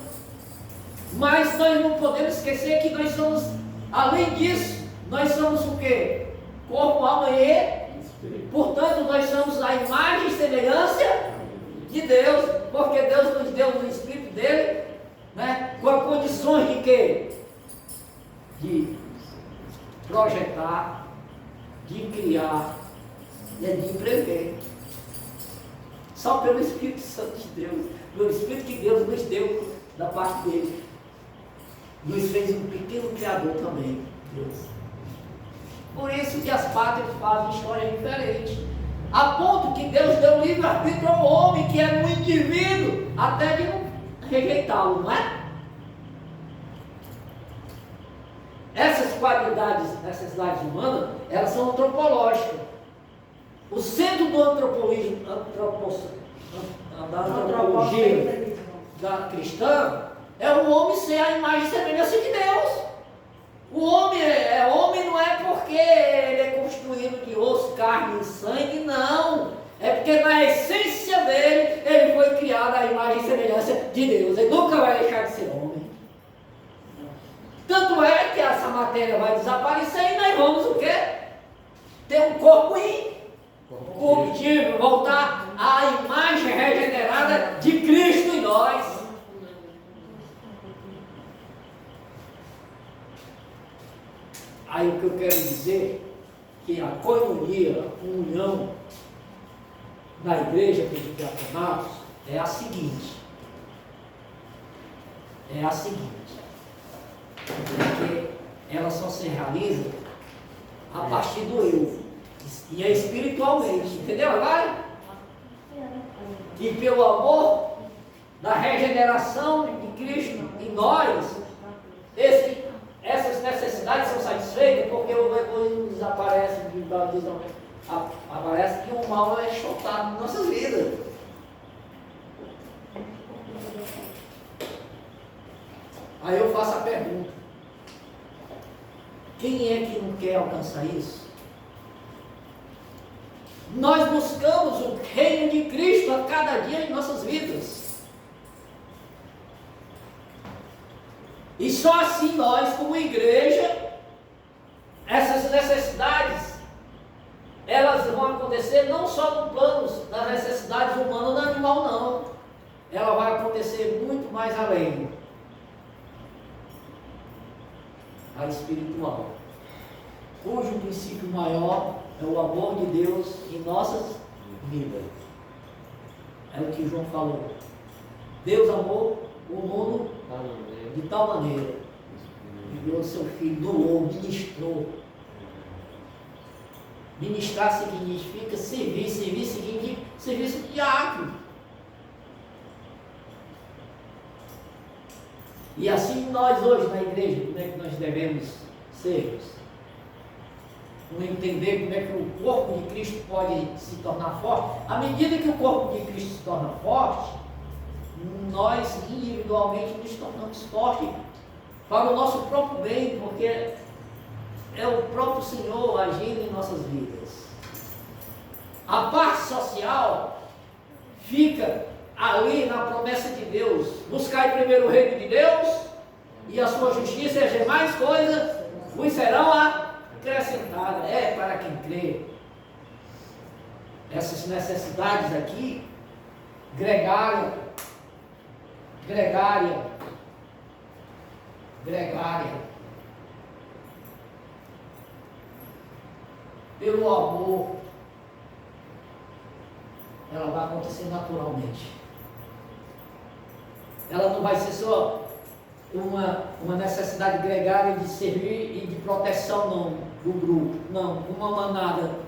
Mas nós não podemos esquecer que nós somos, além disso, nós somos o quê? Corpo, alma e espírito. Portanto, nós somos a imagem e semelhança de Deus, porque Deus nos deu no Espírito dele, né? Com as condições de quê? De projetar, de criar, de prever. Só pelo Espírito Santo de Deus, pelo Espírito que Deus nos deu da parte dele. Nos fez um pequeno criador também, Deus. Por isso que as pátrias fazem história diferente. A ponto que Deus deu livre-arbítrio ao homem, que é um indivíduo, até de não rejeitá-lo, não é? Essas qualidades, necessidades humanas, elas são antropológicas. O centro do antropologia da cristã é o homem ser a imagem e semelhança de Deus. O homem é homem não é porque ele é constituído de osso, carne e sangue, não. É porque na essência dele, ele foi criado à imagem e semelhança de Deus. Ele nunca vai deixar de ser homem. Tanto é que essa matéria vai desaparecer e nós vamos o quê? Ter um corpo incorruptível, voltar à imagem regenerada de Cristo em nós. Aí o que eu quero dizer que a coinonia, a comunhão da igreja dos diaconatos é a seguinte. Porque ela só se realiza a partir do eu. E é espiritualmente, entendeu agora? E pelo amor da regeneração de Cristo em nós, essas necessidades são satisfeitas porque o egoísmo desaparece, aparece que o mal é chocado em nossas vidas. Aí eu faço a pergunta: quem é que não quer alcançar isso? Nós buscamos o reino de Cristo a cada dia em nossas vidas. E só assim nós, como igreja, essas necessidades, elas vão acontecer não só no plano das necessidades humanas e animal, não. Ela vai acontecer muito mais além. A espiritual, cujo princípio maior é o amor de Deus em nossas vidas. É o que João falou. Deus amou o mundo de tal maneira que deu o seu Filho, doou, ministrou. Ministrar significa servir, servir significa serviço diário. E assim nós hoje na igreja, como é que nós devemos ser? Vamos entender como é que o corpo de Cristo pode se tornar forte. À medida que o corpo de Cristo se torna forte, nós individualmente nos tornamos fortes para o nosso próprio bem, porque é o próprio Senhor agindo em nossas vidas. A parte social fica ali na promessa de Deus: buscai primeiro o reino de Deus e a sua justiça, e as demais coisas vos serão acrescentadas. É para quem crê. Essas necessidades aqui, gregária, pelo amor, ela vai acontecer naturalmente. Ela não vai ser só uma necessidade gregária de servir e de proteção não, do grupo, não, uma manada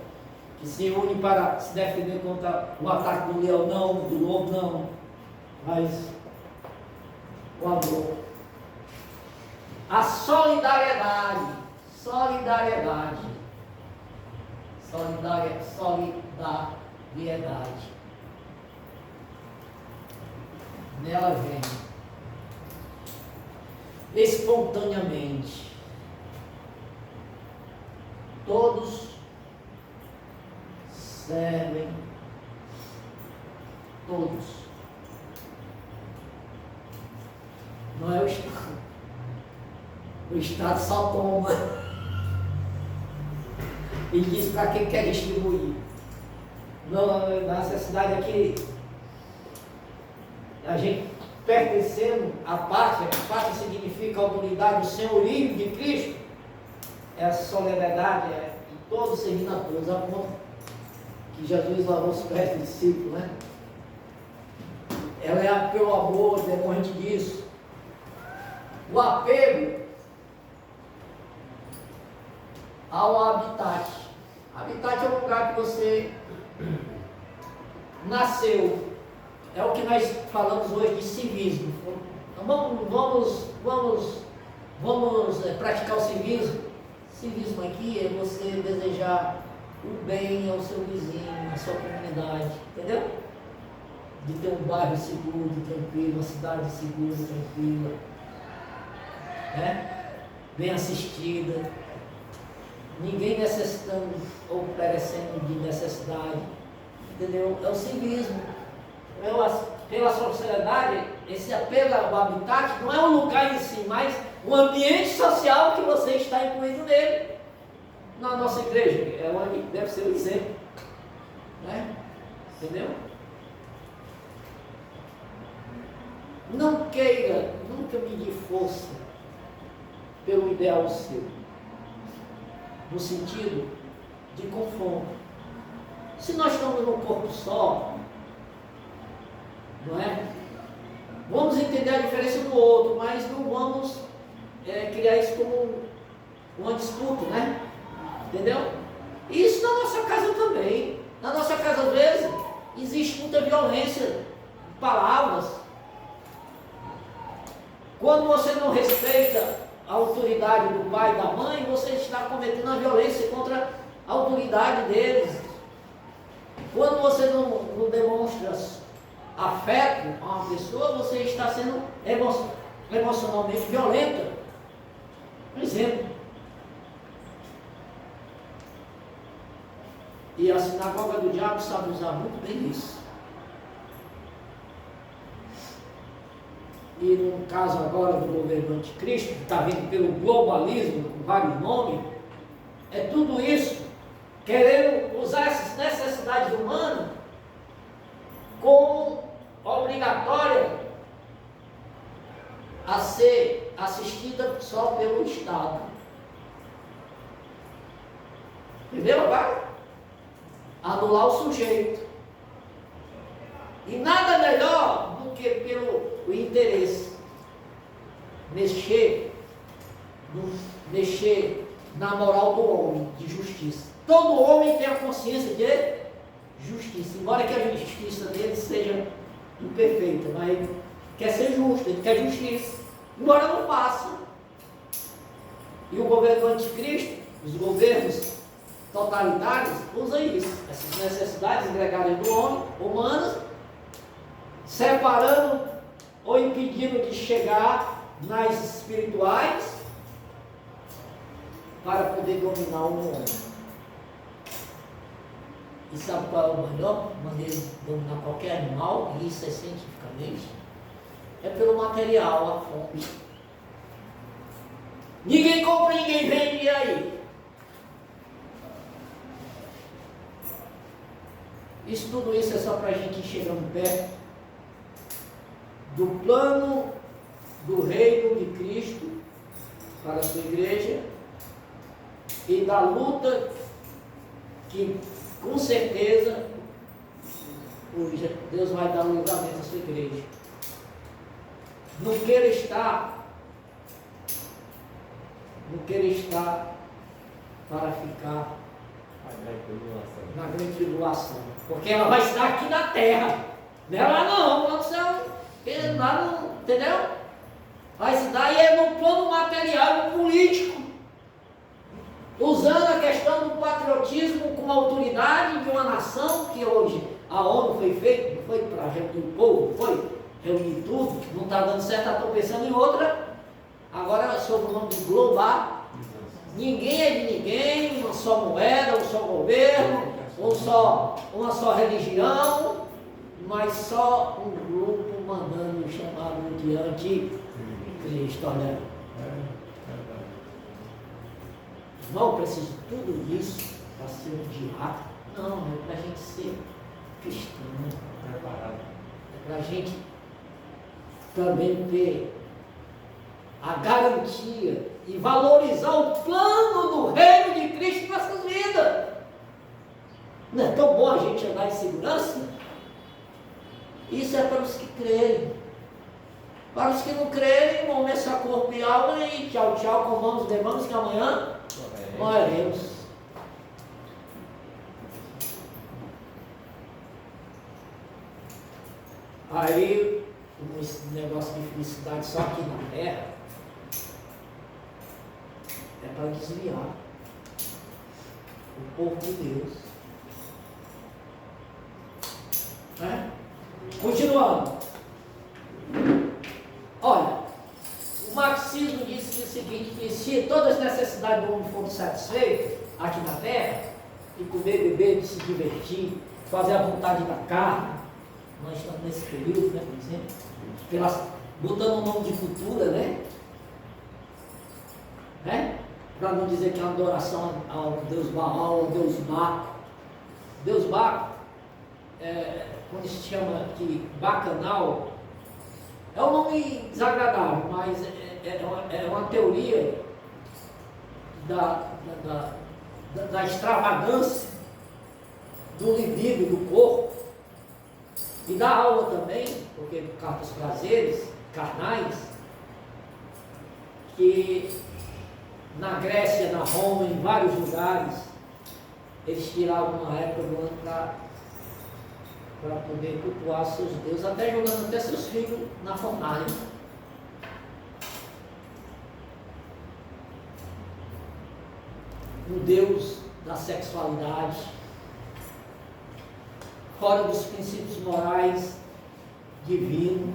que se une para se defender contra o ataque do leão, não, do lobo, não, mas o amor, a solidariedade, nela vem espontaneamente. Todos servem, todos. Não é o Estado. O Estado só toma e diz para quem quer distribuir. Não, na necessidade aqui, a gente pertencendo à pátria, a pátria significa a autoridade do senhorio de Cristo, é a solidariedade, é de todos servindo a todos, a ponto que Jesus lavou os pés do discípulo, né? Ela é pelo amor, decorrente disso. O apego ao habitat. Habitat é o lugar que você nasceu. É o que nós falamos hoje de civismo. Então vamos praticar o civismo. Civismo aqui é você desejar o bem ao seu vizinho, à sua comunidade, entendeu? De ter um bairro seguro, tranquilo, uma cidade segura, tranquila, né? Bem assistida, ninguém necessitando ou perecendo de necessidade, entendeu? É o civismo. Pela sociedade, esse apelo ao habitat não é um lugar em si, mas um ambiente social que você está incluído nele. Na nossa igreja, é onde deve ser o exemplo, né? Entendeu? Não queira nunca medir força pelo ideal seu, no sentido de confronto. Se nós estamos num corpo só, não é? Vamos entender a diferença do outro, mas não vamos criar isso como uma disputa, né? Entendeu? E isso na nossa casa também. Na nossa casa, às vezes, existe muita violência de palavras. Quando você não respeita a autoridade do pai e da mãe, você está cometendo a violência contra a autoridade deles. Quando você não demonstra afeto a uma pessoa, você está sendo emocionalmente violenta. Por exemplo, e a sinagoga do diabo sabe usar muito bem isso. e no caso agora do governo anticristo, que está vindo pelo globalismo, com vários nomes, é tudo isso, querendo usar essas necessidades humanas como obrigatória a ser assistida só pelo Estado. Entendeu agora? Anular o sujeito. E nada melhor do que pelo interesse. Mexer na moral do homem, de justiça. Todo homem tem a consciência de justiça, embora que a justiça dele seja imperfeita, mas ele quer ser justo, ele quer justiça, embora não faça. E o governo do anticristo, os governos totalitários, usam isso, essas necessidades gregárias do homem, humanas, separando ou impedindo de chegar nas espirituais para poder dominar o homem. E sabe qual é a melhor maneira de dominar qualquer animal? E isso é cientificamente. É pelo material, a fome. Ninguém compra, ninguém vende, e aí? Tudo isso é só para a gente ir chegando perto do plano do reino de Cristo para a sua igreja e da luta que, com certeza, Deus vai dar um livramento à sua igreja. Não queira estar para ficar na grande tribulação, porque ela vai estar aqui na terra, não é lá não, lá no céu, lá no, entendeu? Vai se dar e é no plano material, no político, usando a questão do patriotismo como autoridade de uma nação, que hoje a ONU foi feita, não foi para reunir o povo, foi reunir tudo, não está dando certo, estou pensando em outra, agora sob o nome de global. Ninguém é de ninguém, uma só moeda, um só governo, uma só religião, mas só um grupo mandando chamado de anticristo. Olha, não preciso de tudo isso para ser um diácono. Não, é para a gente ser cristão, é para a gente também ter a garantia e valorizar o plano do reino de Cristo em nossas vidas. Não é tão bom a gente andar em segurança? Isso é para os que crerem. Para os que não crerem, vão ver só corpo e alma e tchau, tchau, comamos, bebamos, que amanhã morreremos. Aí, esse negócio de felicidade só aqui na terra, é para desviar o povo de Deus. Continuando. Olha, o marxismo disse o seguinte, que se todas as necessidades do homem forem satisfeitas aqui na terra, de comer, beber, de se divertir, fazer a vontade da carne, nós estamos nesse período, né, por exemplo, botando o nome de cultura, né? Para não dizer que é uma adoração ao Deus Baal, ao Deus Baco. Deus Baco, quando se chama de Bacanal, é um nome desagradável, mas é uma teoria da extravagância do libido, do corpo, e da alma também, porque por causa dos prazeres carnais, que na Grécia, na Roma, em vários lugares, eles tiravam uma época do ano para poder cultuar seus deuses, até jogando até seus filhos na fornalha. O Deus da sexualidade, fora dos princípios morais divinos.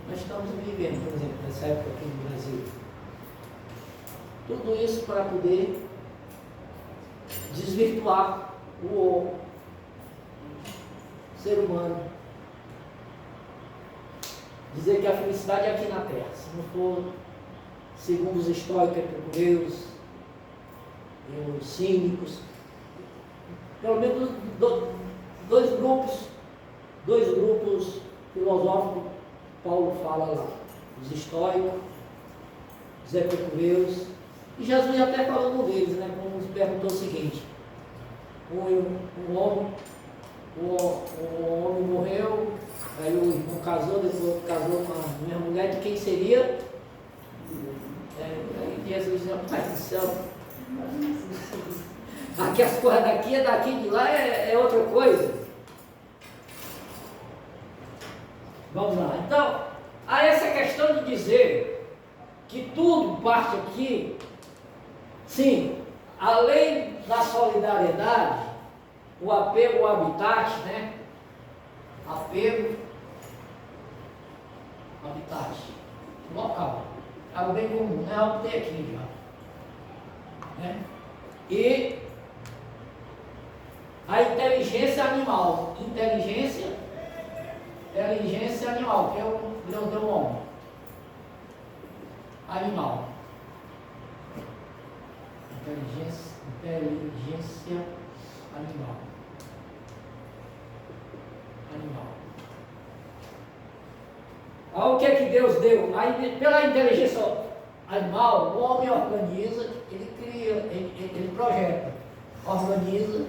Nós estamos vivendo, por exemplo, nessa época aqui no Brasil. Tudo isso para poder desvirtuar o ser humano. dizer que a felicidade é aqui na terra, se não for segundo os estoicos, epicureus e os cínicos. Pelo menos dois grupos filosóficos, Paulo fala lá, os estoicos, os epicureus, e Jesus até falando deles, né, como nos perguntou o seguinte: um homem morreu, aí o irmão casou, depois casou com a minha mulher, de quem seria? Aí Jesus dizia: Pai do céu, aqui as coisas daqui é daqui, de lá é outra coisa. Vamos lá. Então, há essa questão de dizer que tudo parte aqui. Sim, além da solidariedade, o apego ao habitat, né? Apego, habitat, local, algo bem comum, é algo que tem aqui já, né? E a inteligência animal, inteligência animal, que é o grão do homem, animal. Inteligência animal. Olha o que é que Deus deu. Aí, pela inteligência animal, o homem organiza, ele cria, ele projeta, organiza.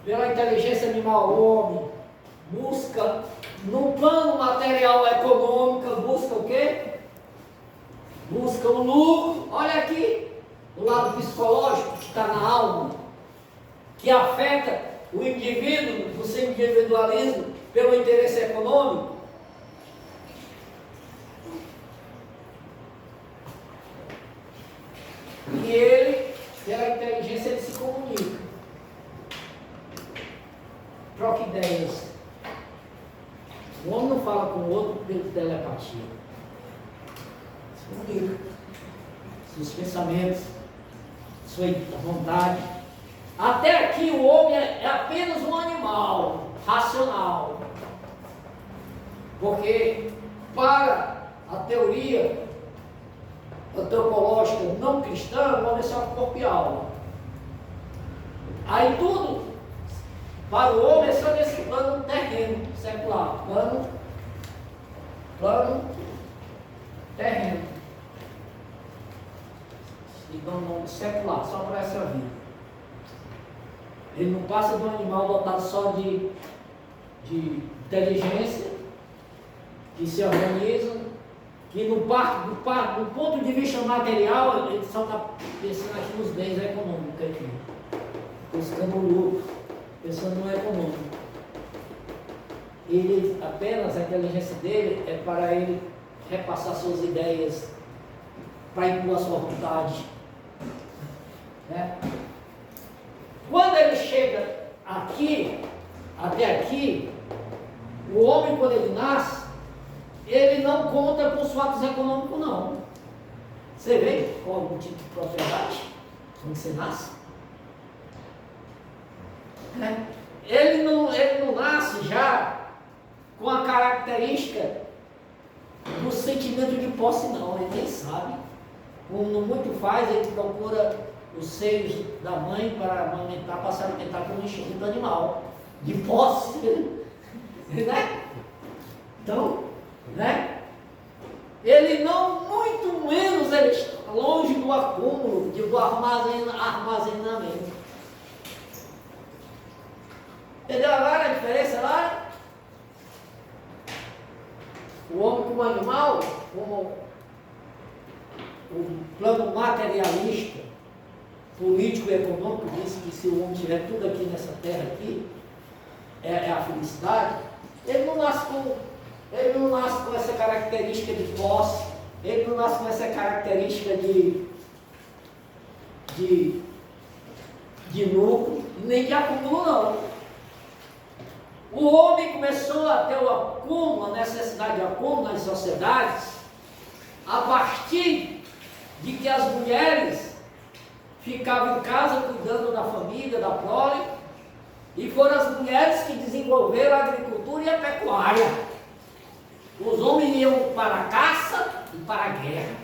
Pela inteligência animal, o homem busca, no plano material econômico, busca o quê? Busca o lucro. Olha aqui, o lado psicológico que está na alma, que afeta o indivíduo, do seu individualismo, pelo interesse econômico. E ele, pela inteligência, ele se comunica. Troca ideias. O homem não fala com o outro pela telepatia. Se comunica. Seus pensamentos, sua vontade. Até aqui o homem é apenas um animal racional. Porque para a teoria antropológica não cristã, o homem é só corpo e alma. Aí tudo para o homem é só nesse plano terreno, secular. Plano terreno. E dá um nome secular, só para essa vida. Ele não passa de um animal dotado só de inteligência, que se organiza, que no ponto de vista material, ele só está pensando aqui nos bens econômicos, aqui, buscando o lucro, pensando no econômico. Ele apenas, a inteligência dele é para ele repassar suas ideias, para impor a sua vontade. Né? Quando ele chega aqui, até aqui, o homem, quando ele nasce, ele não conta com os fatos econômicos, não. Você vê qual é o tipo de propriedade quando você nasce? Né? Ele não nasce já com a característica do sentimento de posse, não. Ele nem sabe. Como muito faz, ele procura os seios da mãe para amamentar, para se alimentar como um instinto animal, de posse, né? Então, né? Ele não, muito menos, ele está longe do acúmulo, do armazenamento. Entendeu agora a diferença lá? O homem como animal, como o plano materialista, político e econômico, diz que se o homem tiver tudo aqui nessa terra aqui, é a felicidade. Ele não nasce com essa característica de posse, ele não nasce com essa característica de lucro, nem de acúmulo, não. O homem começou a ter o acúmulo, a necessidade de acúmulo nas sociedades, a partir de que as mulheres ficavam em casa cuidando da família, da prole, e foram as mulheres que desenvolveram a agricultura e a pecuária. Os homens iam para a caça e para a guerra,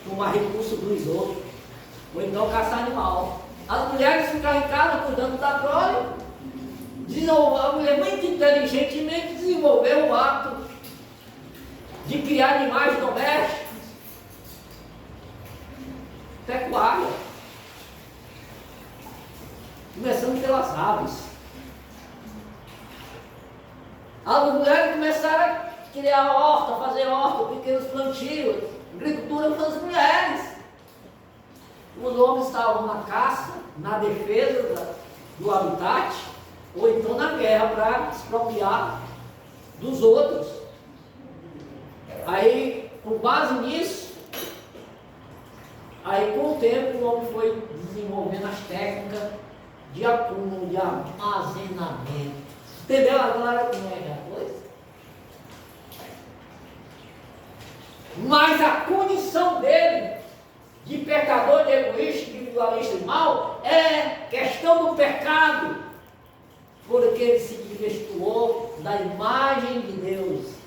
tomar recurso dos outros, ou então caçar animal. As mulheres ficavam em casa cuidando da prole. A mulher muito inteligentemente desenvolveu o ato de criar animais domésticos, pecuária, começando pelas aves. As mulheres começaram a criar horta, fazer horta, pequenos plantios, agricultura para as mulheres. Os homens estavam na caça, na defesa do habitat, ou então na guerra para expropriar dos outros. Aí, com base nisso, aí com o tempo o homem foi desenvolvendo as técnicas de acúmulo, de armazenamento. Entendeu agora como é a coisa? Mas a condição dele de pecador, de egoísta, de individualista e mal é questão do pecado, porque ele se desvirtuou da imagem de Deus.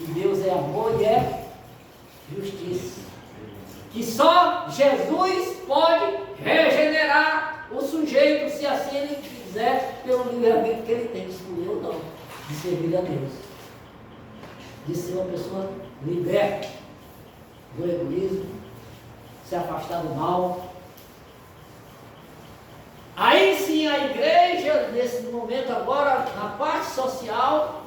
E Deus é amor e é justiça. Que só Jesus pode regenerar o sujeito, se assim ele quiser, pelo livre-arbítrio que ele tem que escolher ou não, de servir a Deus, de ser uma pessoa liberta do egoísmo, se afastar do mal. Aí sim a igreja, nesse momento agora, na parte social,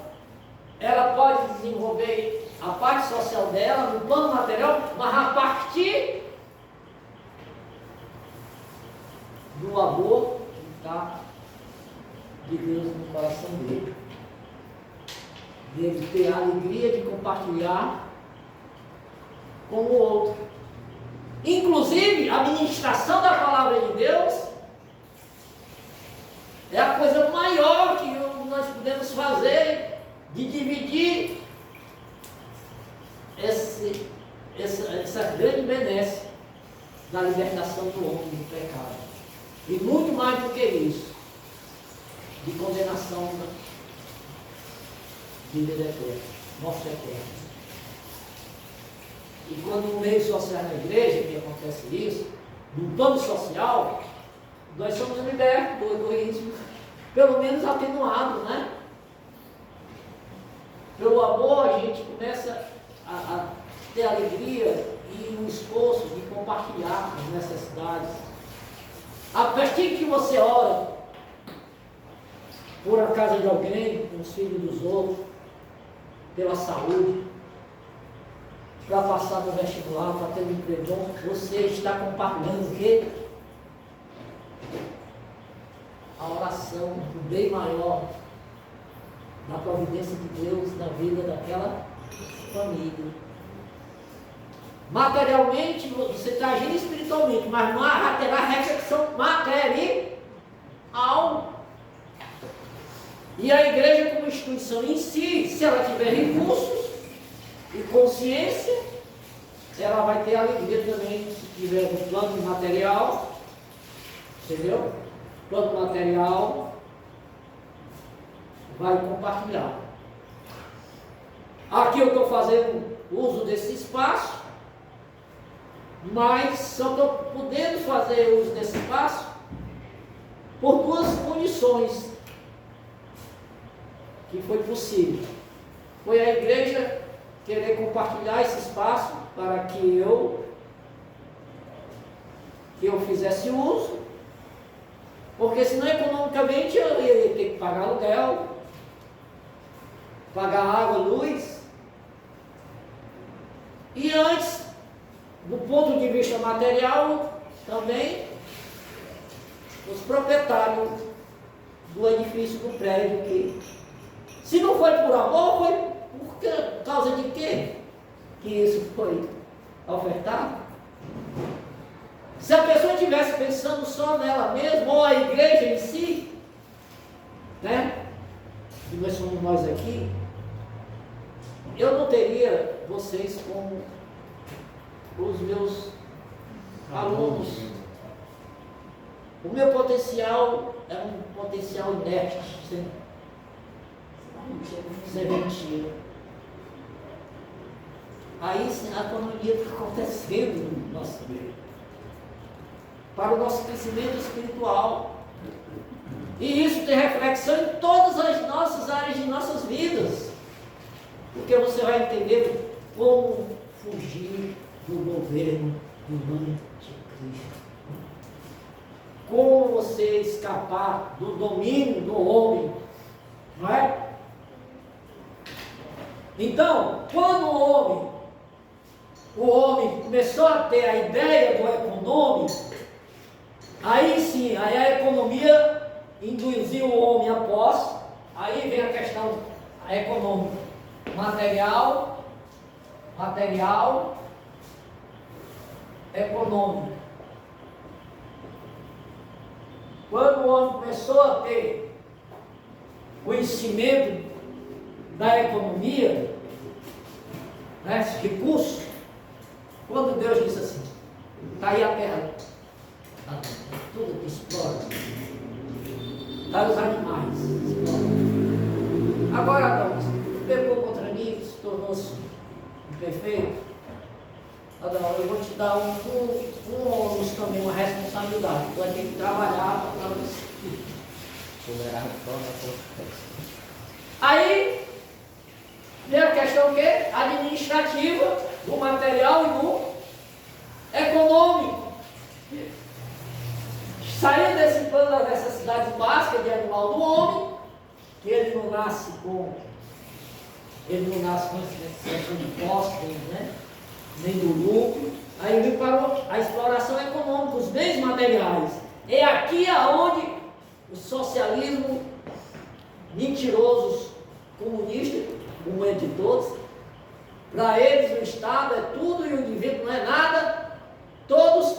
ela pode desenvolver a parte social dela, no plano material, mas a partir do amor que está de Deus no coração dele. Dele ter a alegria de compartilhar com o outro. Inclusive, a ministração da palavra de Deus é a coisa maior que nós podemos fazer, de dividir essa grande benesse da libertação do homem do pecado. E muito mais do que isso, de condenação de vida eterna, morte eterna. E quando no meio social na igreja, que acontece isso, no plano social, nós somos libertos do egoísmo, pelo menos atenuado, né? Pelo amor, a gente começa a ter alegria e um esforço de compartilhar as necessidades. A partir que você ora por a casa de alguém, pelos filhos dos outros, pela saúde, para passar no vestibular, para ter um emprego bom, você está compartilhando o quê? A oração do bem maior, da providência de Deus na vida daquela família. Materialmente, você está agindo espiritualmente, mas não terá reflexão material. E a igreja como instituição em si, se ela tiver recursos e consciência, ela vai ter alegria também, se tiver um plano material, entendeu? Plano material, vai compartilhar. Aqui eu estou fazendo uso desse espaço, mas só estou podendo fazer uso desse espaço por duas condições que foi possível. Foi a igreja querer compartilhar esse espaço para que eu fizesse uso, porque senão economicamente eu ia ter que pagar aluguel, pagar água, luz. E antes, do ponto de vista material, também os proprietários do edifício, do prédio, que se não foi por amor, foi por causa de quê que isso foi ofertado? Se a pessoa estivesse pensando só nela mesma, ou a igreja em si, né? E nós somos nós aqui, eu não teria vocês como os meus alunos. O meu potencial é um potencial inerte, sem mentira. aí sim, a economia está acontecendo no nosso meio, para o nosso crescimento espiritual. E isso tem reflexão em todas as nossas áreas de nossas vidas, porque você vai entender como fugir do governo do anticristo, como você escapar do domínio do homem, não é? Então, quando o homem começou a ter a ideia do econômico, aí sim, aí a economia induziu o homem a posse, aí vem a questão econômica, material, econômico. Quando o homem começou a ter conhecimento da economia, né, recursos, quando Deus disse assim, está aí a terra, tá, tudo que explora, está os animais, explora. Agora Adão pecou contra mim, se tornou-se imperfeito. Adão, eu vou te dar um ônus também, uma responsabilidade, tu vai ter que trabalhar para você. Aí vem a questão que administrativa, do material e do econômico. Saindo desse plano das necessidades básicas de animal do homem, que ele não nasce com questão de postos, né? Nem do lucro. Aí vem para a exploração econômica, os bens materiais. É aqui aonde o socialismo mentiroso comunista, como é de todos, para eles o Estado é tudo e o indivíduo não é nada, todos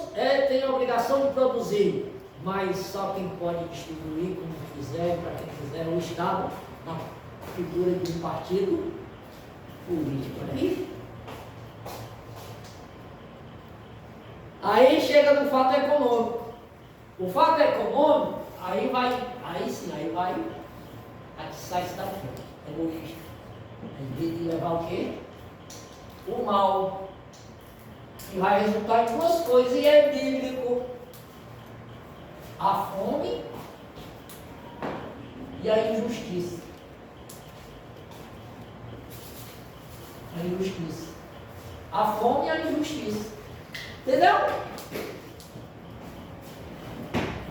têm a obrigação de produzir, mas só quem pode distribuir como quiser, para quem quiser, o Estado, na figura de um partido político. Aí chega no fato econômico. O fato econômico, aí vai atiçar-se da fome, egoísta. Em vez de levar o quê? O mal, que vai resultar em duas coisas, e é bíblico: a fome e a injustiça. A injustiça. A fome e a injustiça. Entendeu?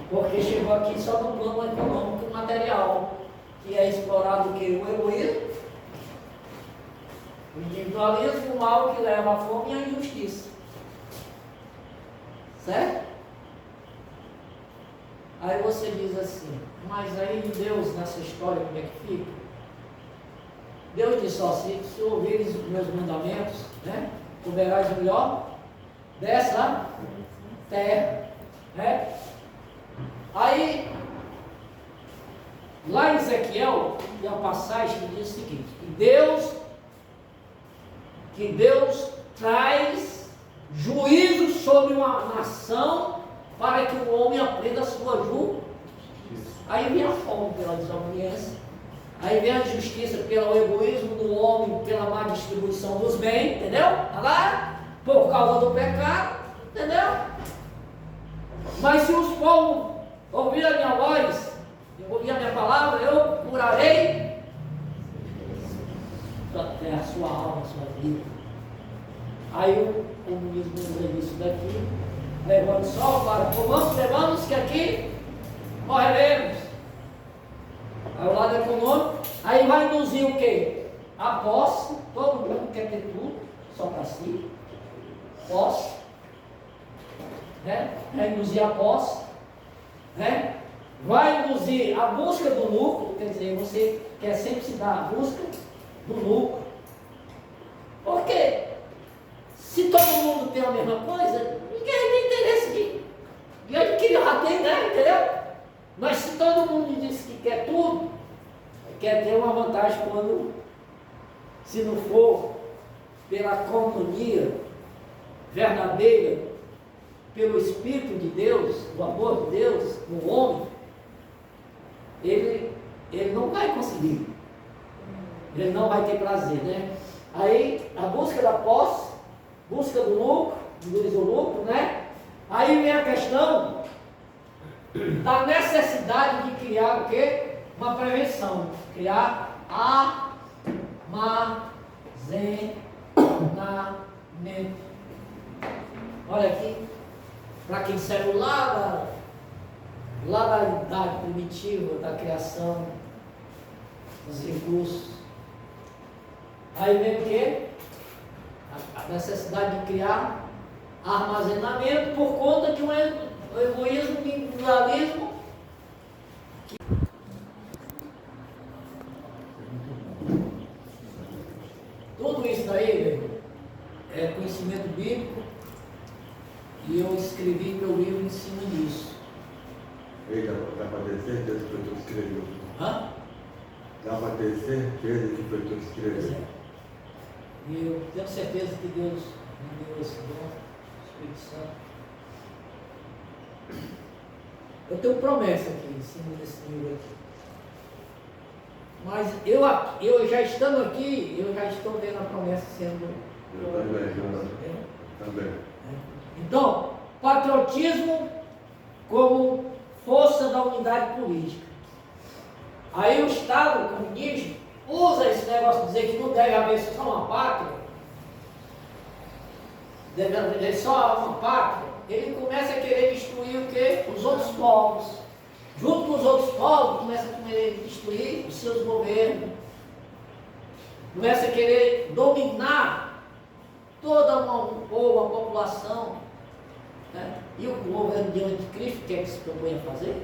Porque chegou aqui só no plano econômico e material, que é explorado o quê? O egoísmo, o individualismo, o mal que leva à fome e à injustiça. Certo? Aí você diz assim, mas aí Deus nessa história como é que fica? Deus disse só, se ouvires os meus mandamentos, né? Comerás o melhor dessa terra, né? Aí, lá em Ezequiel, tem uma passagem que diz o seguinte, que Deus traz juízo sobre uma nação para que o homem aprenda a sua justiça. Aí vem a fome pela desobediência, aí vem a justiça pelo egoísmo do homem, pela má distribuição dos bens, entendeu? Tá lá? Por causa do pecado, entendeu? Mas se os povos ouvir a minha voz, ouvir a minha palavra, eu curarei a sua alma, a sua vida. Aí o comunismo usa isso daqui, levando só para comamos, levamos que aqui morreremos. Aí o lado econômico, aí vai induzir o quê? A posse, todo mundo quer ter tudo, só para si. Posse, né? Vai induzir a posse, né? Vai induzir a busca do lucro, quer dizer, você quer sempre se dar a busca do lucro. Por quê? Se todo mundo tem a mesma coisa, ninguém tem interesse de adquirir o rateio, né? Entendeu? Mas se todo mundo diz que quer tudo, quer ter uma vantagem quando, se não for pela comunhia verdadeira, pelo Espírito de Deus, o amor de Deus no homem, ele não vai conseguir, ele não vai ter prazer, né? Aí a busca da posse, busca do lucro, do lucro, né? Aí vem a questão da necessidade de criar o quê? Uma prevenção. Criar armazenamento. Olha aqui, para quem saiu lá da idade primitiva da criação dos recursos. Aí vem o quê? A necessidade de criar armazenamento por conta de um egoísmo, de individualismo. Tudo isso daí é conhecimento bíblico e eu escrevi meu livro em cima disso. Ei, dá para ter certeza que foi tu que escreveu? Hã? Dá para ter certeza que foi tu que escreveu? Pois é. E eu tenho certeza que Deus me deu esse dom, o Espírito Santo. Eu tenho promessa aqui em cima desse livro aqui. Mas eu já estando aqui, eu já estou vendo a promessa sendo. Eu também. Então, patriotismo como força da unidade política. Aí o Estado comunista usa esse negócio de dizer que não deve haver só uma pátria, deve haver só uma pátria. Ele começa a querer destruir o quê? Os outros povos. Junto com os outros povos, começa a querer destruir os seus governos. Começa a querer dominar toda um povo, a população. Né? E o governo de anticristo, o que é que se propõe a fazer?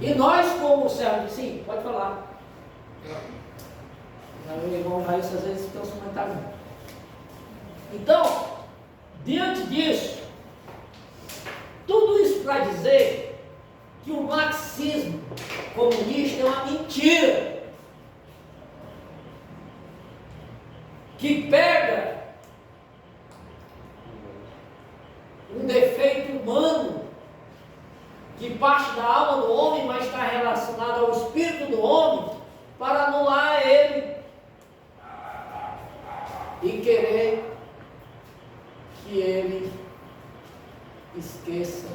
E nós, como servos, sim, pode falar. O irmão Raíssa às vezes tem os comentários. Então, diante disso, tudo isso para dizer que o marxismo comunista é uma mentira. Que pega um defeito humano que parte da alma do homem, mas está relacionado ao espírito do homem, para anular ele e querer que ele esqueça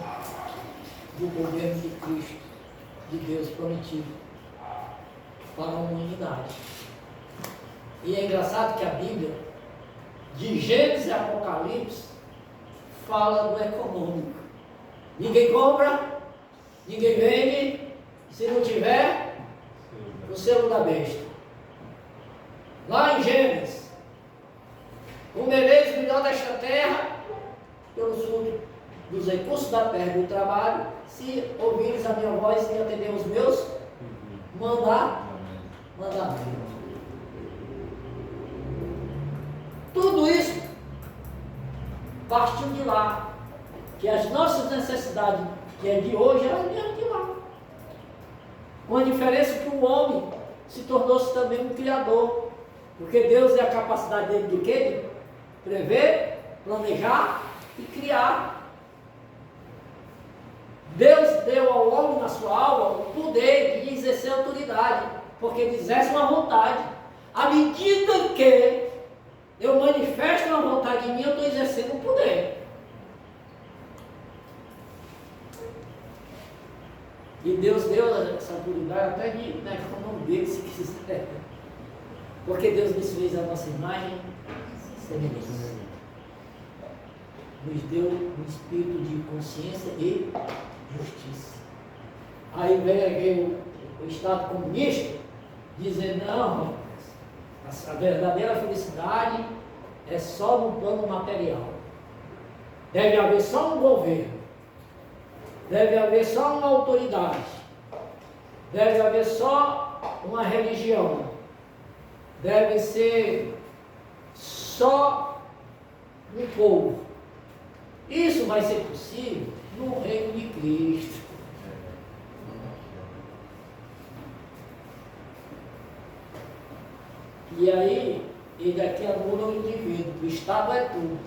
do governo de Cristo, de Deus prometido para a humanidade. E é engraçado que a Bíblia, de Gênesis e Apocalipse, fala do econômico. Ninguém compra, ninguém vende, se não tiver o selo da besta. Lá em Gênesis, comereis o melhor desta terra, pelo sul dos recursos da terra e do trabalho, se ouvires a minha voz e atender os meus mandamentos. Tudo isso partiu de lá, que as nossas necessidades, que é de hoje, elas vieram de lá. Com a diferença que o homem se tornou-se também um criador, porque Deus é a capacidade dele de quê? De prever, planejar e criar. Deus deu ao homem na sua alma o poder de exercer autoridade, porque ele exerce uma vontade. À medida que eu manifesto uma vontade em mim, eu estou exercendo um poder. E Deus deu essa autoridade até de, né, com o nome dele, se quiser. Porque Deus nos fez a nossa imagem e semelhança. Nos deu um espírito de consciência e justiça. Aí vem o Estado comunista dizer, não, a verdadeira felicidade é só no plano material. Deve haver só um governo. Deve haver só uma autoridade. Deve haver só uma religião. Deve ser só um povo. Isso vai ser possível no reino de Cristo. E aí, ele aqui anula o indivíduo. O Estado é tudo.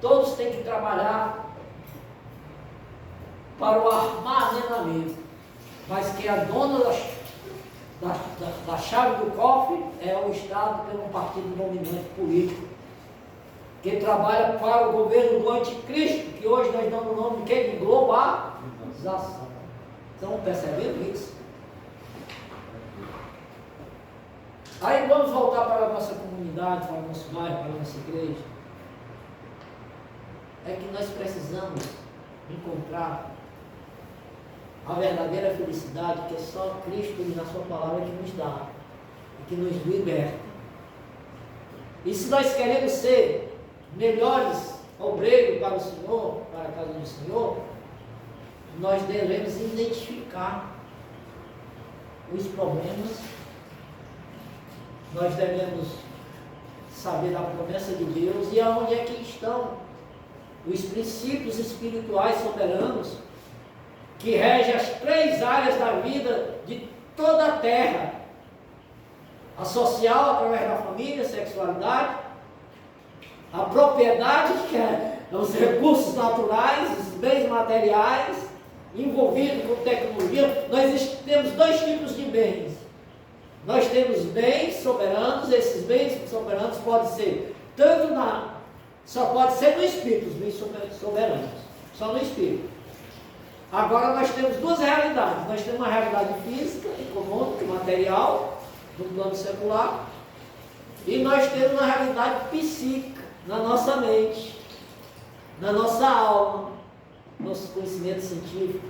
Todos têm que trabalhar para o armazenamento. Mas quem é dono da chave do cofre é o Estado pelo partido dominante político, que trabalha para o governo do anticristo, que hoje nós damos o nome de quê? De globalização. Estão percebendo isso? Aí vamos voltar para a nossa comunidade, para o nosso bairro, para a nossa igreja. É que nós precisamos encontrar a verdadeira felicidade, que é só Cristo e na sua palavra que nos dá e que nos liberta. E se nós queremos ser melhores obreiros para o Senhor, para a casa do Senhor, nós devemos identificar os problemas, nós devemos saber da promessa de Deus e aonde é que estão os princípios espirituais soberanos que regem as 3 áreas da vida de toda a terra: a social, através da família, sexualidade; a propriedade, que é os recursos naturais, os bens materiais, envolvidos com tecnologia. Nós temos 2 tipos de bens. Nós temos bens soberanos. Esses bens soberanos podem ser só pode ser no Espírito, os bens soberanos, só no Espírito. Agora nós temos 2 realidades. Nós temos uma realidade física, econômica, material, no plano secular, e nós temos uma realidade psíquica, na nossa mente, na nossa alma, nosso conhecimento científico,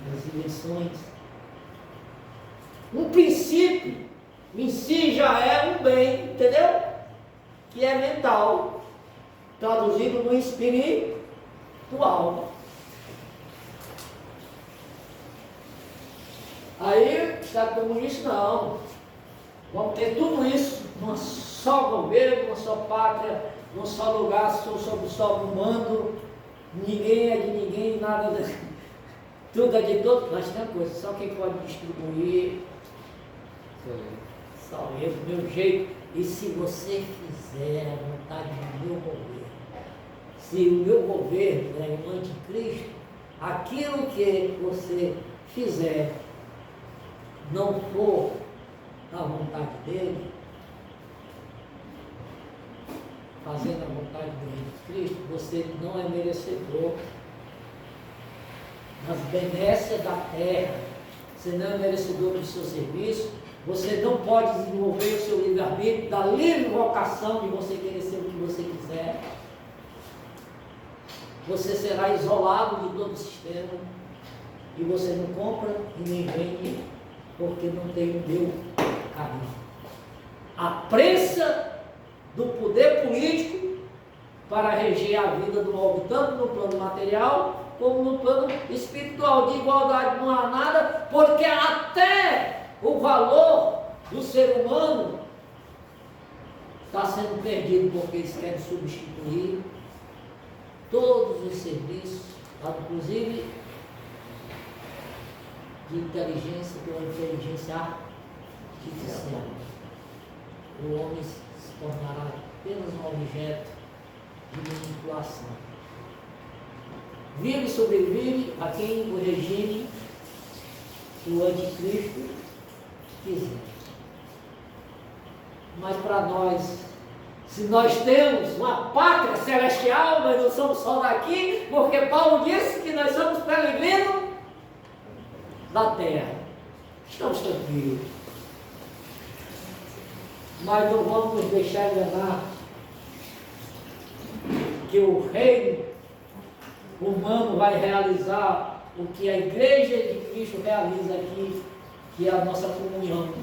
nas invenções. Um princípio em si já é um bem, entendeu? Que é mental, traduzido no espiritual. Aí, Estado comunista, não. Vamos ter tudo isso num só governo, numa só pátria, num só lugar, sob só comando. Ninguém é de ninguém, nada de... Tudo é de todo. Nós temos coisa, só quem pode distribuir. Só eu, do meu jeito. E se você fizer a vontade do meu governo, se o meu governo é o anticristo, aquilo que você fizer não for da vontade dele, fazendo a vontade do Cristo, você não é merecedor das benécias da terra, você não é merecedor do seu serviço, você não pode desenvolver o seu livre-arbítrio, da livre vocação de você querer ser o que você quiser. Você será isolado de todo o sistema, e você não compra e nem vende, porque não tem o meu caminho. A prensa do poder político para reger a vida do homem, tanto no plano material como no plano espiritual. De igualdade não há nada, porque até o valor do ser humano está sendo perdido, porque eles querem substituir todos os serviços, inclusive de inteligência pela inteligência artificial. O homem se tornará apenas um objeto de manipulação. Vive e sobrevive a quem o regime do anticristo quiser. Mas para nós, se nós temos uma pátria celestial, nós não somos só daqui, porque Paulo disse que nós somos peregrinos da terra. Estamos tranquilos. Mas não vamos nos deixar enganar que o reino humano vai realizar o que a igreja de Cristo realiza aqui, que é a nossa comunhão.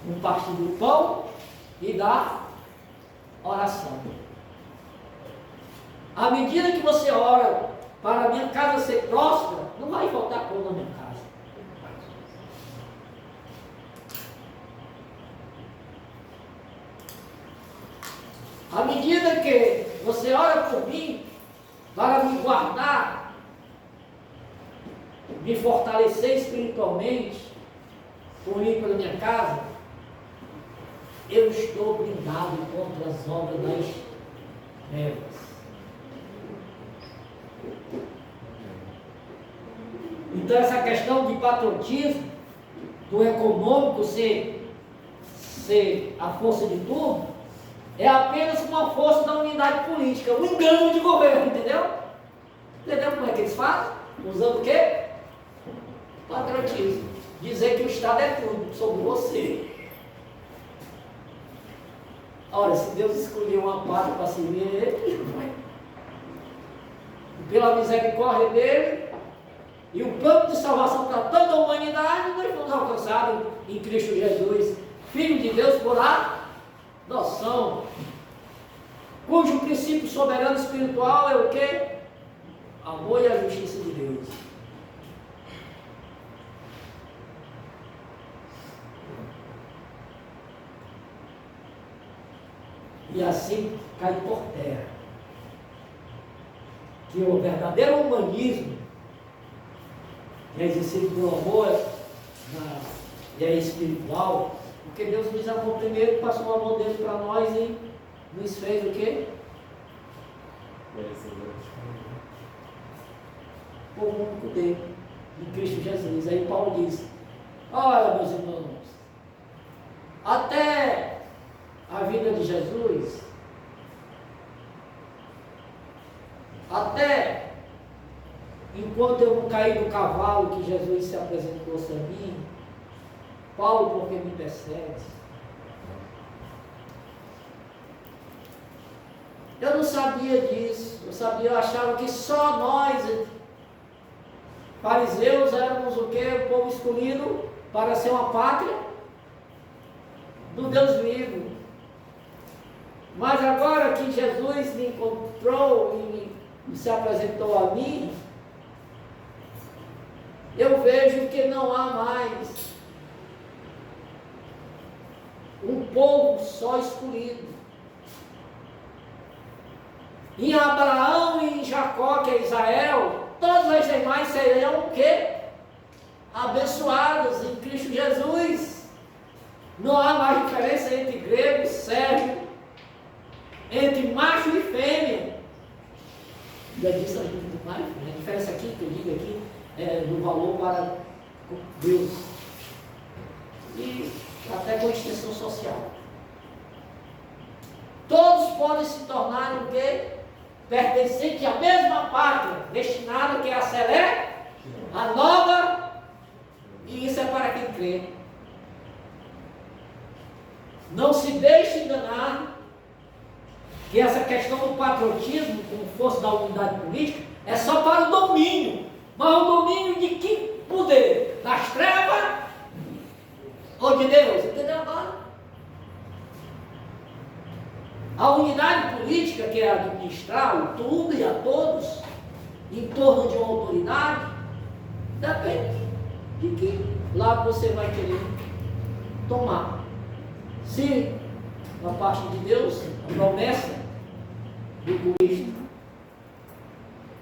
Um partir do pão e da oração. À medida que você ora para a minha casa ser próspera, não vai faltar pão na minha casa. À medida que você ora por mim, para me guardar, me fortalecer espiritualmente, por mim e pela minha casa, eu estou blindado contra as obras das trevas. Então essa questão de patriotismo do econômico ser a força de tudo, é apenas uma força da unidade política, um engano de governo, entendeu? Entendeu como é que eles fazem? Usando o quê? Patriotismo. Dizer que o Estado é tudo sobre você. Ora, se Deus escolheu uma pátria para servir ele, pela misericórdia dele, e o plano de salvação para toda a humanidade, nós fomos alcançados em Cristo Jesus, Filho de Deus por adoção, cujo princípio soberano espiritual é o quê? Amor e a justiça de Deus. E assim cai por terra que o verdadeiro humanismo é exercido pelo amor e é espiritual, porque Deus nos amou primeiro, passou o amor dele para nós e nos fez o quê? O único dele, em Cristo Jesus. Aí Paulo diz: olha, meus irmãos, até a vida de Jesus, até enquanto eu não caí do cavalo que Jesus se apresentou-se a mim, Paulo, porque me persegue? Eu não sabia disso, eu achava que só nós, fariseus, éramos o quê? O povo escolhido para ser uma pátria do Deus vivo. Mas agora que Jesus me encontrou e se apresentou a mim, eu vejo que não há mais um povo só escolhido. Em Abraão e em Jacó, que é Israel, todas as demais serão o quê? Abençoadas em Cristo Jesus. Não há mais diferença entre grego e sérvio, entre macho e fêmea. Já disse a diferença aqui, que eu digo aqui, é do valor para Deus. E até com extensão social. Todos podem se tornar o quê? Pertencente à mesma pátria, destinada que é a celeste, a nova, e isso é para quem crê. Não se deixe enganar que essa questão do patriotismo, como força da unidade política, é só para o domínio. Mas o domínio de que poder? Das trevas ou de Deus? Entendeu agora? A unidade política, que é administrar o tudo e a todos, em torno de uma autoridade, depende de que lado você vai querer tomar. Se da parte de Deus, a promessa do Cristo,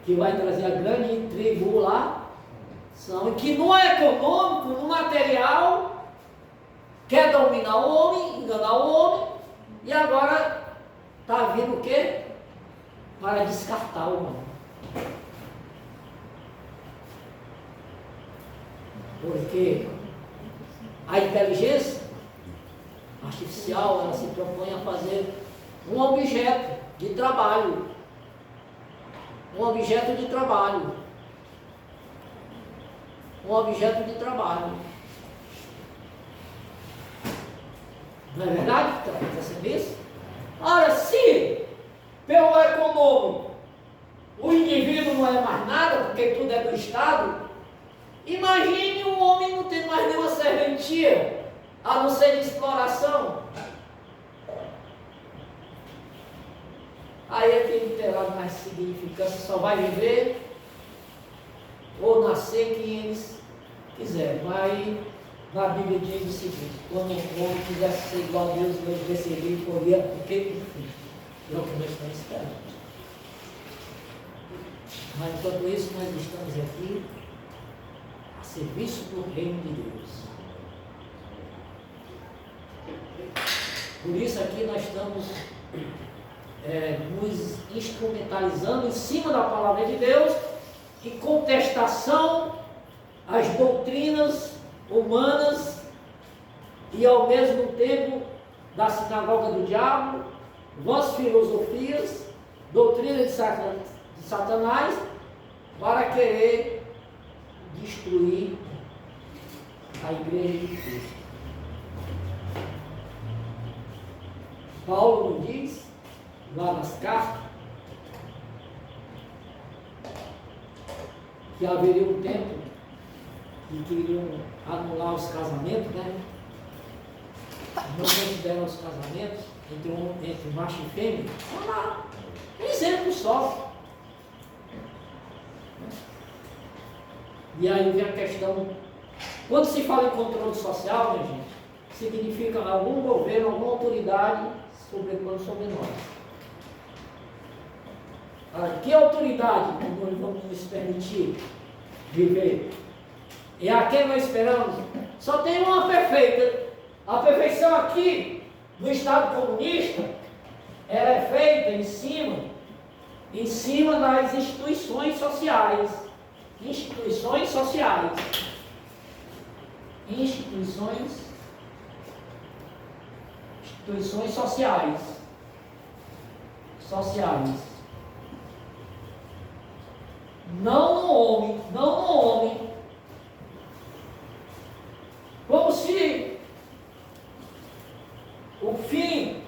que vai trazer a grande tribulação, e que no econômico, no material, quer dominar o homem, enganar o homem, e agora está vindo o quê? Para descartar o homem. Porque a inteligência artificial, ela se propõe a fazer um objeto de trabalho. Um objeto de trabalho. Um objeto de trabalho. Não é verdade? Está acontecendo isso? Ora, se pelo econômico o indivíduo não é mais nada, porque tudo é do Estado, imagine um homem não ter mais nenhuma serventia, a não ser de exploração. Aí aquele não terá mais significância, só vai viver ou nascer quem eles quiserem. Mas na Bíblia diz o seguinte: quando o homem quisesse ser igual a Deus, Deus receber e poria o que ele fez. É o que nós estamos esperando. Mas enquanto isso, nós estamos aqui a serviço do reino de Deus. Por isso aqui nós estamos nos instrumentalizando em cima da palavra de Deus, em contestação às doutrinas humanas e ao mesmo tempo da sinagoga do diabo, vãs filosofias, doutrina de Satanás, para querer destruir a igreja de Cristo. Paulo nos diz, lá nas cartas, que haveria um tempo em que iriam anular os casamentos, né? Não consideram os casamentos entre macho e fêmea. Um exemplo só. E aí vem a questão, quando se fala em controle social, minha gente, significa algum governo, alguma autoridade sobrepondo sobre nós. Que autoridade nós vamos nos permitir viver? E a quem nós esperamos? Só tem uma perfeita. A perfeição aqui, no Estado comunista, ela é feita em cima das instituições sociais. Instituições sociais. Instituições sociais. Não no homem. Como se o fim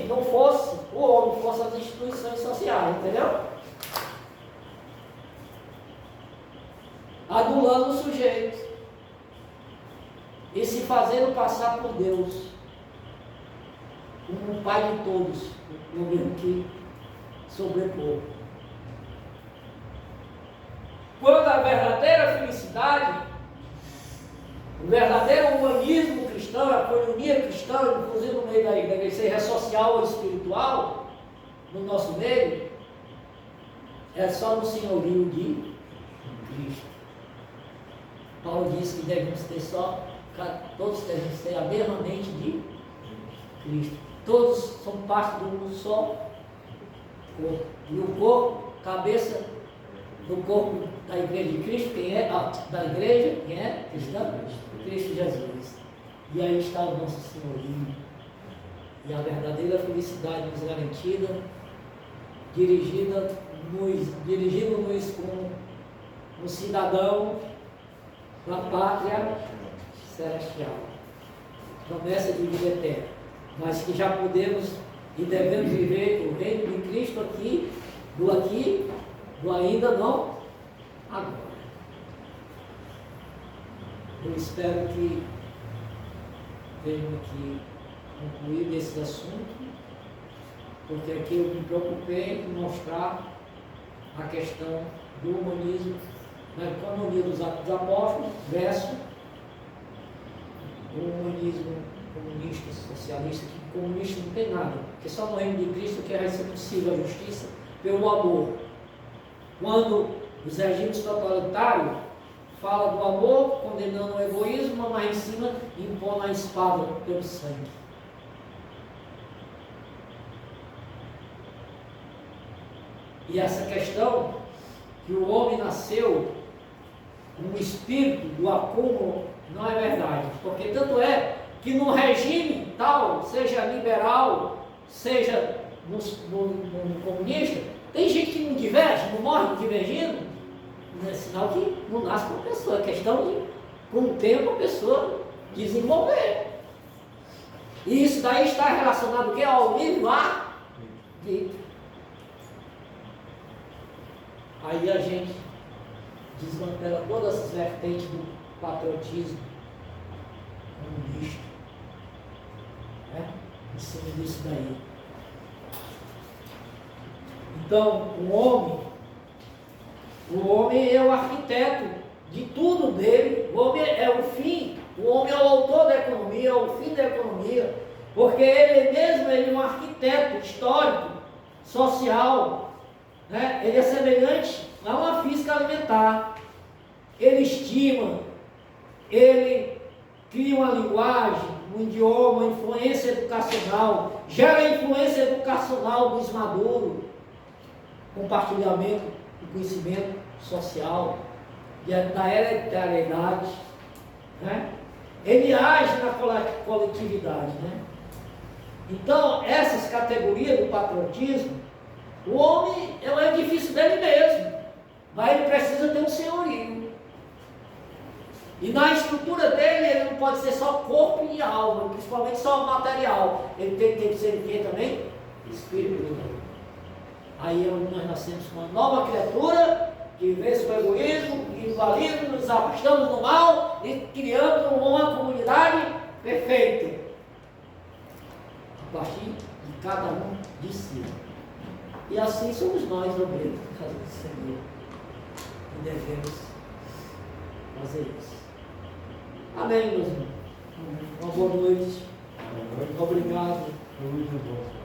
não fosse o homem, fosse as instituições sociais, entendeu? Adulando o sujeito e se fazendo passar por Deus, como um pai de todos, no mesmo que sobrepor. Quando a verdadeira felicidade, o verdadeiro humanismo cristão, a coinonia cristã, inclusive no meio da igreja, seja social ou espiritual, no nosso meio, é só no senhorio de Cristo. Paulo diz que devemos ter todos devemos ter a mesma mente de Cristo. Todos são parte de um só corpo. E o corpo, cabeça do corpo da igreja de Cristo, quem é? Da igreja, quem é? Cristã? Cristo Jesus. E aí está o nosso senhorio. E a verdadeira felicidade nos garantida, dirigindo-nos como um cidadão da pátria celestial. Promessa de vida eterna. Mas que já podemos e devemos viver o reino de Cristo aqui, do ainda não, agora. Eu espero que tenham aqui concluído esse assunto, porque aqui eu me preocupei em mostrar a questão do humanismo na economia dos Atos dos Apóstolos versus o humanismo comunista, socialista, que comunista não tem nada, porque só no reino de Cristo que vai ser possível a justiça pelo amor. Quando os regimes totalitários falam do amor, condenando o egoísmo, mas em cima impõe a espada pelo sangue. E essa questão que o homem nasceu um espírito do acúmulo não é verdade, porque tanto é que no regime tal, seja liberal, seja no comunista, tem gente que não diverge, não morre divergindo, não é sinal que não nasce com a pessoa, é questão de, com o tempo, a pessoa desenvolver. E isso daí está relacionado o quê? Ao livre-arbítrio. Aí a gente desmantela todas as vertentes do patriotismo comunista, né? Em cima disso daí. Então, o homem é o arquiteto de tudo dele, o homem é o fim, o homem é o autor da economia, é o fim da economia, porque ele é um arquiteto histórico, social, né? Ele é semelhante a uma física alimentar. Ele estima, ele cria uma linguagem, um idioma, uma influência educacional, gera a influência educacional dos maduros, compartilhamento do conhecimento social, da hereditariedade, né? Ele age na coletividade, né? Então, essas categorias do patriotismo, o homem é um edifício dele mesmo, mas ele precisa ter um senhorio. E na estrutura dele, ele não pode ser só corpo e alma, principalmente só material. Ele tem que ser o quê também? Espírito. Aí é onde nós nascemos com uma nova criatura, que vence o egoísmo, individualismo, nos afastamos do mal e criamos uma comunidade perfeita. A partir de cada um de si. E assim somos nós, obreiros, por causa do Senhor. E devemos fazer isso. Amém, meus irmãos. Uma boa noite. Obrigado. Muito bom.